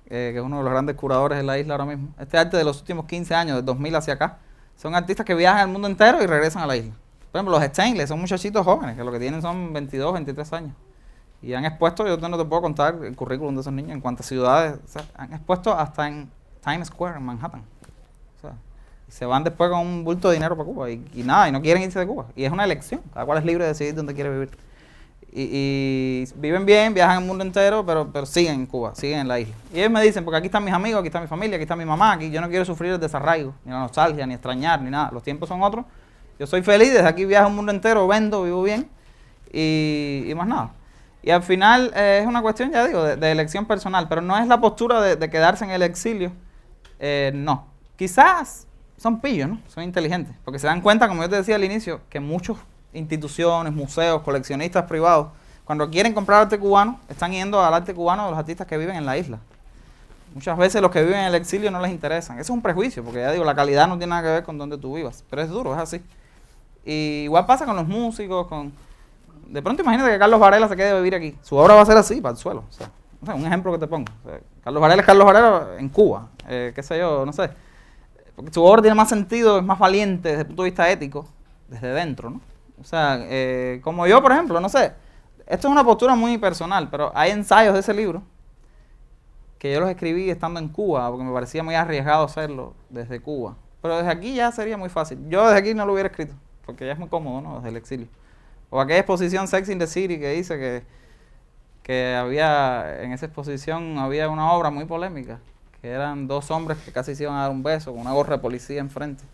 que es uno de los grandes curadores de la isla ahora mismo. Este arte de los últimos 15 años, del 2000 hacia acá, son artistas que viajan al mundo entero y regresan a la isla. Por ejemplo, los Steinle son muchachitos jóvenes, que lo que tienen son 22, 23 años. Y han expuesto, yo no te puedo contar el currículum de esos niños, en cuántas ciudades, o sea, han expuesto hasta en Times Square, en Manhattan. O sea, y se van después con un bulto de dinero para Cuba y nada, y no quieren irse de Cuba. Y es una elección, cada cual es libre de decidir dónde quiere vivir. Y viven bien, viajan el mundo entero, pero siguen en Cuba, siguen en la isla. Y ellos me dicen, porque aquí están mis amigos, aquí está mi familia, aquí está mi mamá, aquí yo no quiero sufrir el desarraigo, ni la nostalgia, ni extrañar, ni nada. Los tiempos son otros. Yo soy feliz, desde aquí viajo el mundo entero, vendo, vivo bien y más nada. Y al final es una cuestión, ya digo, de elección personal, pero no es la postura de quedarse en el exilio. No. Quizás son pillos, ¿no? Son inteligentes, porque se dan cuenta, como yo te decía al inicio, que muchos instituciones, museos, coleccionistas privados, cuando quieren comprar arte cubano, están yendo al arte cubano de los artistas que viven en la isla. Muchas veces los que viven en el exilio no les interesan. Eso es un prejuicio, porque ya digo, la calidad no tiene nada que ver con donde tú vivas, pero es duro, es así. Y igual pasa con los músicos, de pronto imagínate que Carlos Varela se quede a vivir aquí. Su obra va a ser así, para el suelo. O sea, un ejemplo que te pongo. O sea, Carlos Varela es Carlos Varela en Cuba, qué sé yo, no sé. Porque su obra tiene más sentido, es más valiente desde el punto de vista ético, desde dentro, ¿no? O sea, como yo, por ejemplo, no sé, esto es una postura muy personal, pero hay ensayos de ese libro que yo los escribí estando en Cuba, porque me parecía muy arriesgado hacerlo desde Cuba. Pero desde aquí ya sería muy fácil. Yo desde aquí no lo hubiera escrito, porque ya es muy cómodo, ¿no? Desde el exilio. O aquella exposición Sex in the City que dice que había, en esa exposición había una obra muy polémica, que eran dos hombres que casi se iban a dar un beso con una gorra de policía enfrente.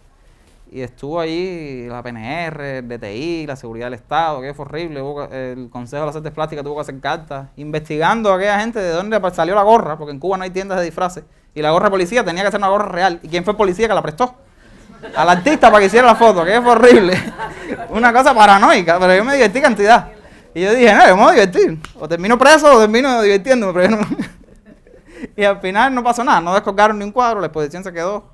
Y estuvo allí la PNR, el DTI, la Seguridad del Estado, que fue horrible. El Consejo de las Artes Plásticas tuvo que hacer cartas investigando a aquella gente de dónde salió la gorra, porque en Cuba no hay tiendas de disfraces. Y la gorra de policía tenía que ser una gorra real. ¿Y quién fue el policía que la prestó? Al artista para que hiciera la foto, que fue horrible. Una cosa paranoica, pero yo me divertí cantidad. Y yo dije, no, yo me voy a divertir. O termino preso o termino divirtiéndome. Pero yo no... Y al final no pasó nada, no descolgaron ni un cuadro, la exposición se quedó.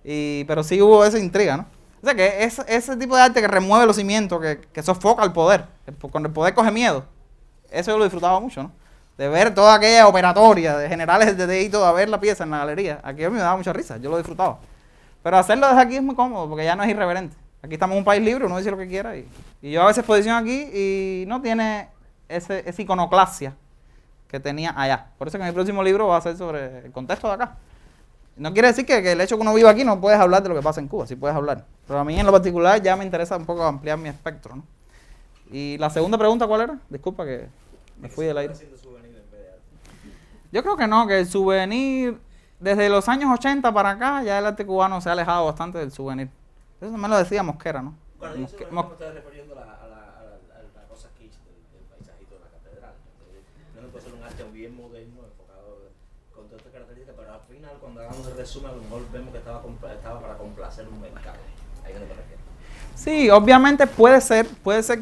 Pero sí hubo esa intriga, ¿no? O sea que ese tipo de arte que remueve los cimientos, que sofoca el poder, cuando el poder coge miedo, eso yo lo disfrutaba mucho, ¿no? De ver toda aquella operatoria de generales de DTI y todo, a ver la pieza en la galería. Aquí a mí me daba mucha risa, yo lo disfrutaba. Pero hacerlo desde aquí es muy cómodo, porque ya no es irreverente. Aquí estamos en un país libre, uno dice lo que quiera. Y yo a veces exposición aquí y no tiene esa iconoclasia que tenía allá. Por eso que mi próximo libro va a ser sobre el contexto de acá. No quiere decir que el hecho que uno viva aquí no puedes hablar de lo que pasa en Cuba, sí puedes hablar. Pero a mí en lo particular ya me interesa un poco ampliar mi espectro, ¿no? Y la segunda pregunta, ¿cuál era? Disculpa que me fui del aire. Yo creo que no, que el souvenir, desde los años 80 para acá, ya el arte cubano se ha alejado bastante del souvenir. Eso me lo decía Mosquera, ¿no? Cuando dice souvenir, me estás refiriendo a la cosa kitsch del paisajito de la catedral. No puede ser un arte bien moderno, enfocado con todas estas características, pero al final, cuando hagamos el resumen, a lo mejor vemos que estaba para complacer un mercado. Ahí es donde me refiero. Sí, obviamente puede ser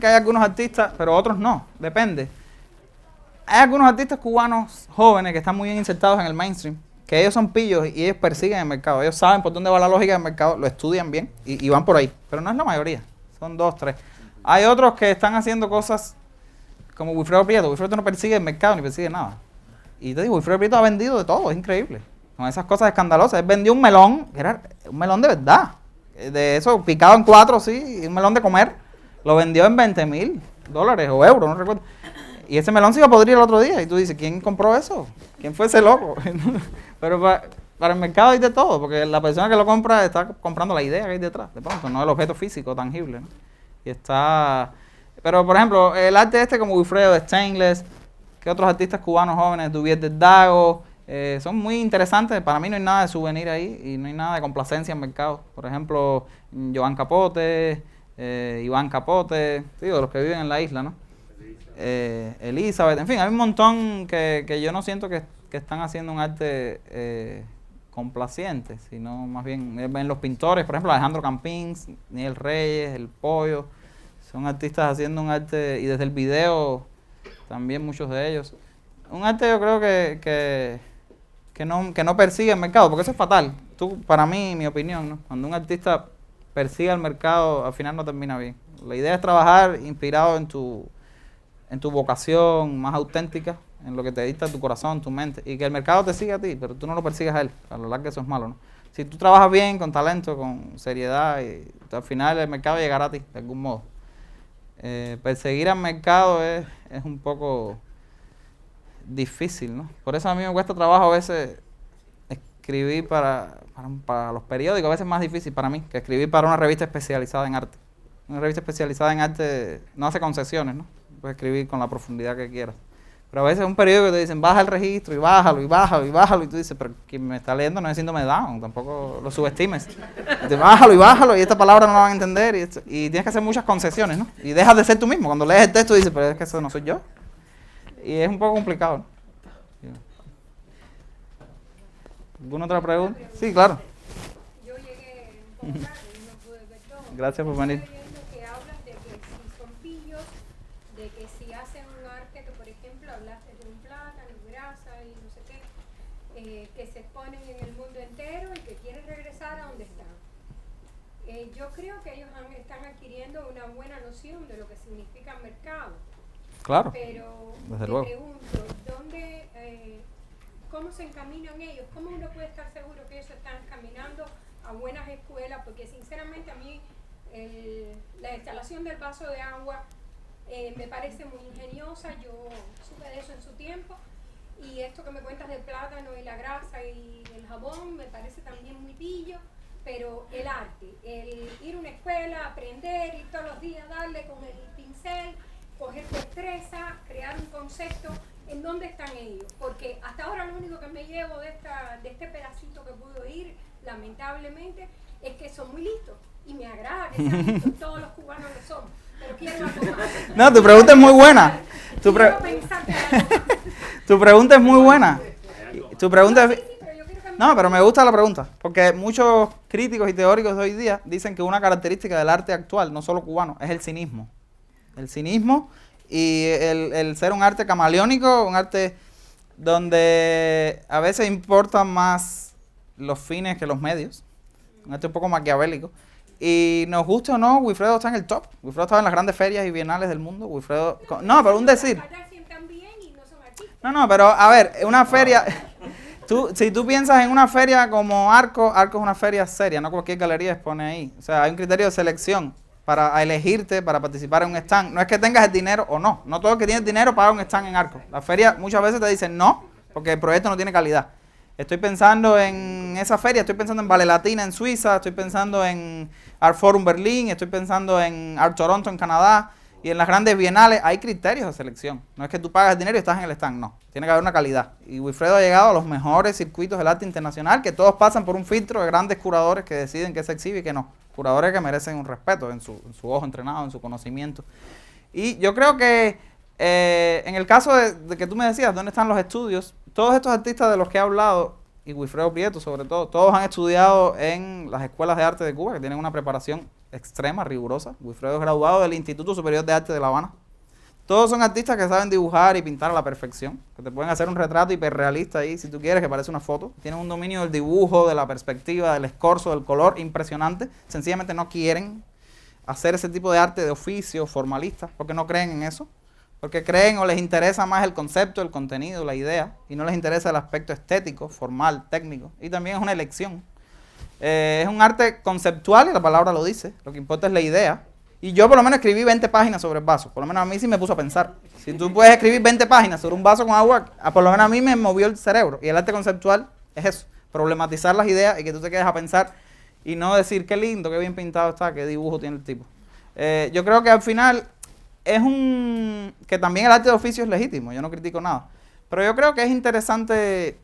que haya algunos artistas, pero otros no, depende. Hay algunos artistas cubanos jóvenes que están muy bien insertados en el mainstream, que ellos son pillos y ellos persiguen el mercado, ellos saben por dónde va la lógica del mercado, lo estudian bien y van por ahí, pero no es la mayoría, son 2, 3. Hay otros que están haciendo cosas como Wilfredo Prieto. Wilfredo no persigue el mercado ni persigue nada. Y te digo, Wilfredo Prieto ha vendido de todo, es increíble, con esas cosas escandalosas. Él vendió un melón, que era un melón de verdad, de eso picado en 4, sí, un melón de comer, lo vendió en $20,000 o euros, no recuerdo. Y ese melón se iba a podrir el otro día. Y tú dices, ¿quién compró eso? ¿Quién fue ese loco? Pero para el mercado hay de todo, porque la persona que lo compra está comprando la idea que hay detrás, de pronto, no el objeto físico tangible, ¿no? Y está... Pero, por ejemplo, el arte como Wilfredo, Stainless, que otros artistas cubanos jóvenes, Duvier del Dago, son muy interesantes. Para mí no hay nada de souvenir ahí y no hay nada de complacencia en mercado. Por ejemplo, Joan Capote, Iván Capote, digo, los que viven en la isla, ¿no? Elizabeth, en fin, hay un montón que yo no siento que están haciendo un arte complaciente, sino más bien en los pintores, por ejemplo, Alejandro Campins, Niel Reyes, El Pollo, son artistas haciendo un arte, y desde el video también muchos de ellos. Un arte yo creo que no persigue el mercado, porque eso es fatal. Para mí, mi opinión, ¿no? Cuando un artista persigue el mercado, al final no termina bien. La idea es trabajar inspirado en tu vocación más auténtica, en lo que te dicta tu corazón, tu mente, y que el mercado te siga a ti, pero tú no lo persigues a él. A lo largo eso es malo, ¿no? Si tú trabajas bien, con talento, con seriedad, y al final el mercado llegará a ti, de algún modo. Perseguir al mercado es un poco difícil, ¿no? Por eso a mí me cuesta trabajo a veces escribir para los periódicos, a veces es más difícil para mí que escribir para una revista especializada en arte. Una revista especializada en arte no hace concesiones, ¿no? Puedes escribir con la profundidad que quieras. Pero a veces un periódico te dicen, baja el registro y bájalo, y bájalo, y bájalo, y tú dices, pero quien me está leyendo no es síndrome de Down, tampoco lo subestimes. Te bájalo, y esta palabra no la van a entender, y tienes que hacer muchas concesiones, ¿no? Y dejas de ser tú mismo. Cuando lees el texto dices, pero es que eso no soy yo. Y es un poco complicado, ¿no? ¿Alguna otra pregunta? Sí, claro. Yo llegué un poco tarde y no pude ver todo. Gracias por venir. Estoy viendo que hablas de que si son pillos, de que si hacen un arte, que por ejemplo hablaste de un plátano, grasa y no sé qué, que se exponen en el mundo entero y que quieren regresar a donde están. Yo creo que ellos están adquiriendo una buena noción de lo que significa mercado. Claro. Pero desde te luego. pregunto, ¿cómo se encaminan ellos? ¿Cómo uno puede estar seguro que ellos están caminando a buenas escuelas? Porque sinceramente a mí la instalación del vaso de agua me parece muy ingeniosa. Yo supe de eso en su tiempo. Y esto que me cuentas del plátano y la grasa y el jabón me parece también muy pillo. Pero el arte, el ir a una escuela, aprender, ir todos los días, darle con el pincel, coger destreza, crear un concepto ¿En dónde están ellos? Porque hasta ahora lo único que me llevo de este pedacito que pude oír, lamentablemente, es que son muy listos. Y me agrada que sean listos, todos los cubanos lo somos. Pero quiero algo más. No, tu pregunta es muy buena. Quiero pensar que algo más. Tu pregunta es muy buena. Tu pregunta es... Sí, pero yo quiero que No, pero me gusta la pregunta, porque muchos críticos y teóricos de hoy día dicen que una característica del arte actual, no solo cubano, es el cinismo. El cinismo y el ser un arte camaleónico, un arte donde a veces importan más los fines que los medios, un arte un poco maquiavélico. Y nos guste o no, Wilfredo está en el top. Wilfredo estaba en las grandes ferias y bienales del mundo. Wilfredo... No, pero un decir. No, pero a ver, una feria... Si tú piensas en una feria como Arco es una feria seria, no cualquier galería expone ahí. O sea, hay un criterio de selección para elegirte, para participar en un stand. No es que tengas el dinero o no. No todo el que tiene dinero paga un stand en Arco. La feria muchas veces te dicen no, porque el proyecto no tiene calidad. Estoy pensando en esa feria, estoy pensando en Ballet Latina en Suiza, estoy pensando en Art Forum Berlín, estoy pensando en Art Toronto en Canadá. Y en las grandes bienales hay criterios de selección. No es que tú pagas el dinero y estás en el stand, no. Tiene que haber una calidad. Y Wilfredo ha llegado a los mejores circuitos del arte internacional, que todos pasan por un filtro de grandes curadores que deciden qué se exhibe y qué no. Curadores que merecen un respeto en su ojo entrenado, en su conocimiento. Y yo creo que en el caso de que tú me decías, ¿dónde están los estudios? Todos estos artistas de los que he hablado, y Wilfredo Prieto sobre todo, todos han estudiado en las escuelas de arte de Cuba, que tienen una preparación extrema, rigurosa. Wilfredo es graduado del Instituto Superior de Arte de La Habana. Todos son artistas que saben dibujar y pintar a la perfección, que te pueden hacer un retrato hiperrealista ahí, si tú quieres, que parece una foto. Tienen un dominio del dibujo, de la perspectiva, del escorzo, del color, impresionante. Sencillamente no quieren hacer ese tipo de arte de oficio, formalista, porque no creen en eso. Porque creen o les interesa más el concepto, el contenido, la idea, y no les interesa el aspecto estético, formal, técnico. Y también es una elección. Es un arte conceptual y la palabra lo dice, lo que importa es la idea. Y yo por lo menos escribí 20 páginas sobre el vaso, por lo menos a mí sí me puso a pensar. Si tú puedes escribir 20 páginas sobre un vaso con agua, por lo menos a mí me movió el cerebro. Y el arte conceptual es eso, problematizar las ideas y que tú te quedes a pensar y no decir qué lindo, qué bien pintado está, qué dibujo tiene el tipo. Yo creo que al final es que también el arte de oficio es legítimo, yo no critico nada. Pero yo creo que es interesante,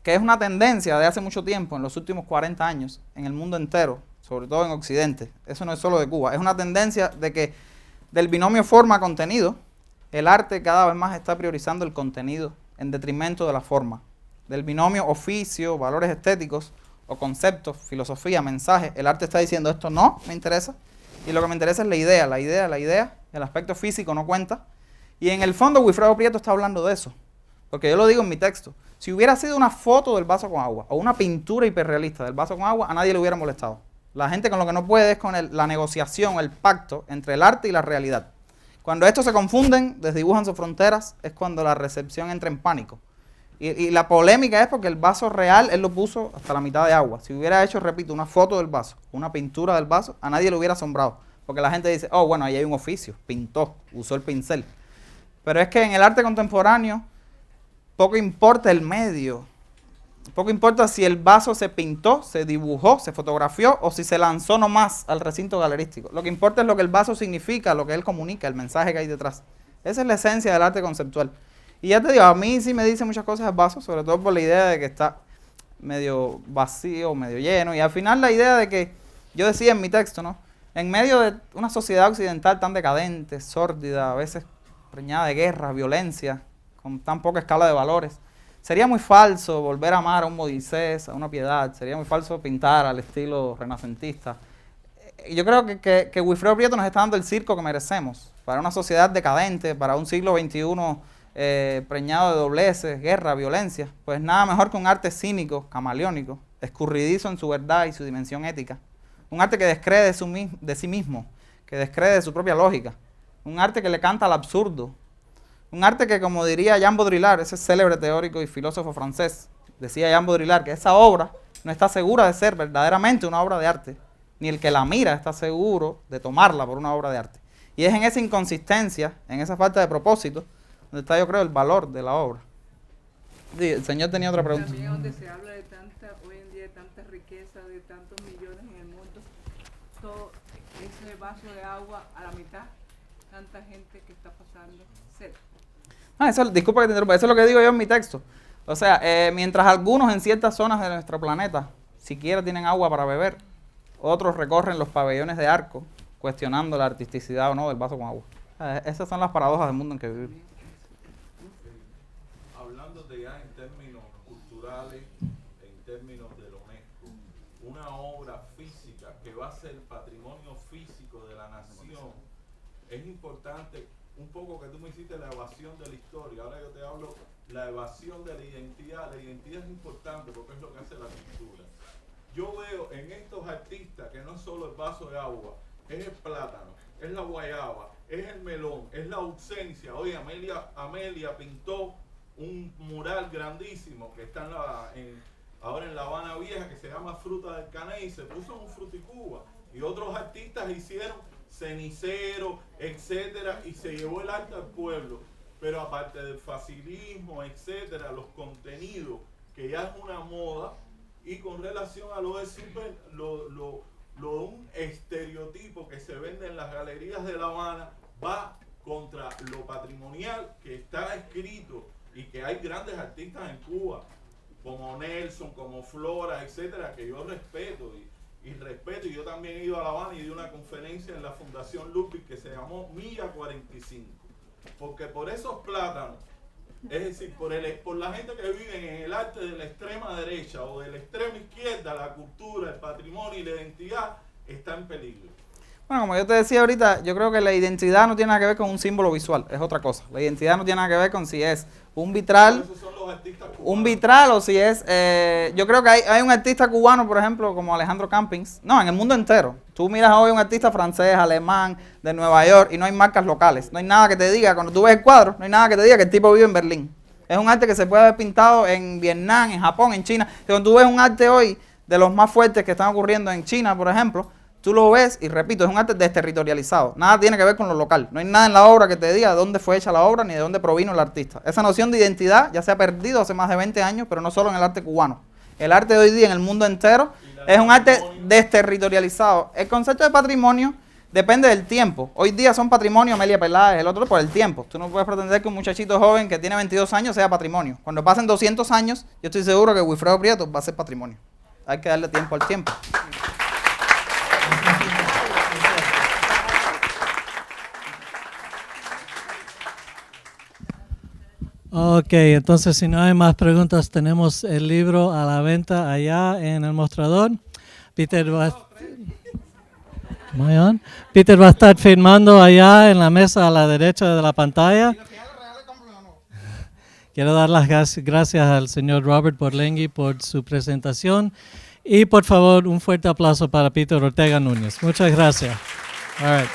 que es una tendencia de hace mucho tiempo, en los últimos 40 años, en el mundo entero, sobre todo en Occidente. Eso no es solo de Cuba. Es una tendencia de que del binomio forma-contenido, el arte cada vez más está priorizando el contenido en detrimento de la forma. Del binomio oficio, valores estéticos o conceptos, filosofía, mensaje, el arte está diciendo esto no me interesa y lo que me interesa es la idea, el aspecto físico no cuenta. Y en el fondo Wilfredo Prieto está hablando de eso, porque yo lo digo en mi texto. Si hubiera sido una foto del vaso con agua o una pintura hiperrealista del vaso con agua, a nadie le hubiera molestado. La gente con lo que no puede es con la negociación, el pacto entre el arte y la realidad. Cuando estos se confunden, desdibujan sus fronteras, es cuando la recepción entra en pánico. Y la polémica es porque el vaso real, él lo puso hasta la mitad de agua. Si hubiera hecho, repito, una foto del vaso, una pintura del vaso, a nadie le hubiera asombrado. Porque la gente dice, oh, bueno, ahí hay un oficio, pintó, usó el pincel. Pero es que en el arte contemporáneo, poco importa el medio. Poco importa si el vaso se pintó, se dibujó, se fotografió o si se lanzó nomás al recinto galerístico. Lo que importa es lo que el vaso significa, lo que él comunica, el mensaje que hay detrás. Esa es la esencia del arte conceptual. Y ya te digo, a mí sí me dice muchas cosas el vaso, sobre todo por la idea de que está medio vacío, medio lleno. Y al final la idea de que, yo decía en mi texto, ¿no? En medio de una sociedad occidental tan decadente, sórdida, a veces preñada de guerra, violencia, con tan poca escala de valores, sería muy falso volver a amar a un Moisés, a una Piedad, sería muy falso pintar al estilo renacentista. Y yo creo que Wilfredo Prieto nos está dando el circo que merecemos, para una sociedad decadente, para un siglo XXI preñado de dobleces, guerra, violencia. Pues nada mejor que un arte cínico, camaleónico, escurridizo en su verdad y su dimensión ética. Un arte que descree de sí mismo, que descree de su propia lógica. Un arte que le canta al absurdo. Un arte que, como diría Jean Baudrillard, ese célebre teórico y filósofo francés, decía Jean Baudrillard que esa obra no está segura de ser verdaderamente una obra de arte, ni el que la mira está seguro de tomarla por una obra de arte. Y es en esa inconsistencia, en esa falta de propósito, donde está, yo creo, el valor de la obra. Sí, el señor tenía otra pregunta. También donde se habla de tanta, hoy en día, de tanta riqueza, de tantos millones en el mundo, todo ese vaso de agua a la mitad, tanta gente que está pasando sed. Disculpa que te interrumpa, eso es lo que digo yo en mi texto. O sea, mientras algunos en ciertas zonas de nuestro planeta siquiera tienen agua para beber, otros recorren los pabellones de arco cuestionando la artisticidad o no del vaso con agua. Esas son las paradojas del mundo en que vivimos. Hablando de ya en términos culturales, en términos de la UNESCO, una obra física que va a ser patrimonio físico de la nación, es importante, un poco que tú me hiciste la evasión de la historia, ahora yo te hablo la evasión de la identidad es importante porque es lo que hace la cultura. Yo veo en estos artistas que no es solo el vaso de agua, es el plátano, es la guayaba, es el melón, es la ausencia. Oye, Amelia pintó un mural grandísimo que está ahora en La Habana Vieja, que se llama Fruta del Caney, y se puso en un fruticuba. Y otros artistas hicieron cenicero, etcétera, y se llevó el arte al pueblo. Pero aparte del facilismo, etcétera, los contenidos, que ya es una moda, y con relación a lo de super, un estereotipo que se vende en las galerías de La Habana, va contra lo patrimonial que está escrito, y que hay grandes artistas en Cuba, como Nelson, como Flora, etcétera, que yo respeto y respeto. Y yo también he ido a La Habana y di una conferencia en la Fundación Ludwig que se llamó Milla 45, porque por esos plátanos, es decir, por la gente que vive en el arte de la extrema derecha o de la extrema izquierda, la cultura, el patrimonio y la identidad está en peligro. Bueno, como yo te decía ahorita, yo creo que la identidad no tiene nada que ver con un símbolo visual, es otra cosa. La identidad no tiene nada que ver con si es un vitral, o si es... yo creo que hay un artista cubano, por ejemplo, como Alejandro Campins. No, en el mundo entero. Tú miras hoy un artista francés, alemán, de Nueva York, y no hay marcas locales. No hay nada que te diga, cuando tú ves el cuadro, no hay nada que te diga que el tipo vive en Berlín. Es un arte que se puede haber pintado en Vietnam, en Japón, en China. Cuando tú ves un arte hoy de los más fuertes que están ocurriendo en China, por ejemplo, tú lo ves y repito, es un arte desterritorializado. Nada tiene que ver con lo local. No hay nada en la obra que te diga de dónde fue hecha la obra ni de dónde provino el artista. Esa noción de identidad ya se ha perdido hace más de 20 años, pero no solo en el arte cubano. El arte de hoy día en el mundo entero es un arte desterritorializado. El concepto de patrimonio depende del tiempo. Hoy día son patrimonio Amelia Peláez, el otro por el tiempo. Tú no puedes pretender que un muchachito joven que tiene 22 años sea patrimonio. Cuando pasen 200 años, yo estoy seguro que Wilfredo Prieto va a ser patrimonio. Hay que darle tiempo al tiempo. Ok, entonces si no hay más preguntas, tenemos el libro a la venta allá en el mostrador. Peter va a estar firmando allá en la mesa a la derecha de la pantalla. Quiero dar las gracias al señor Robert Porlenghi por su presentación. Y por favor, un fuerte aplauso para Peter Ortega Núñez. Muchas gracias. All right.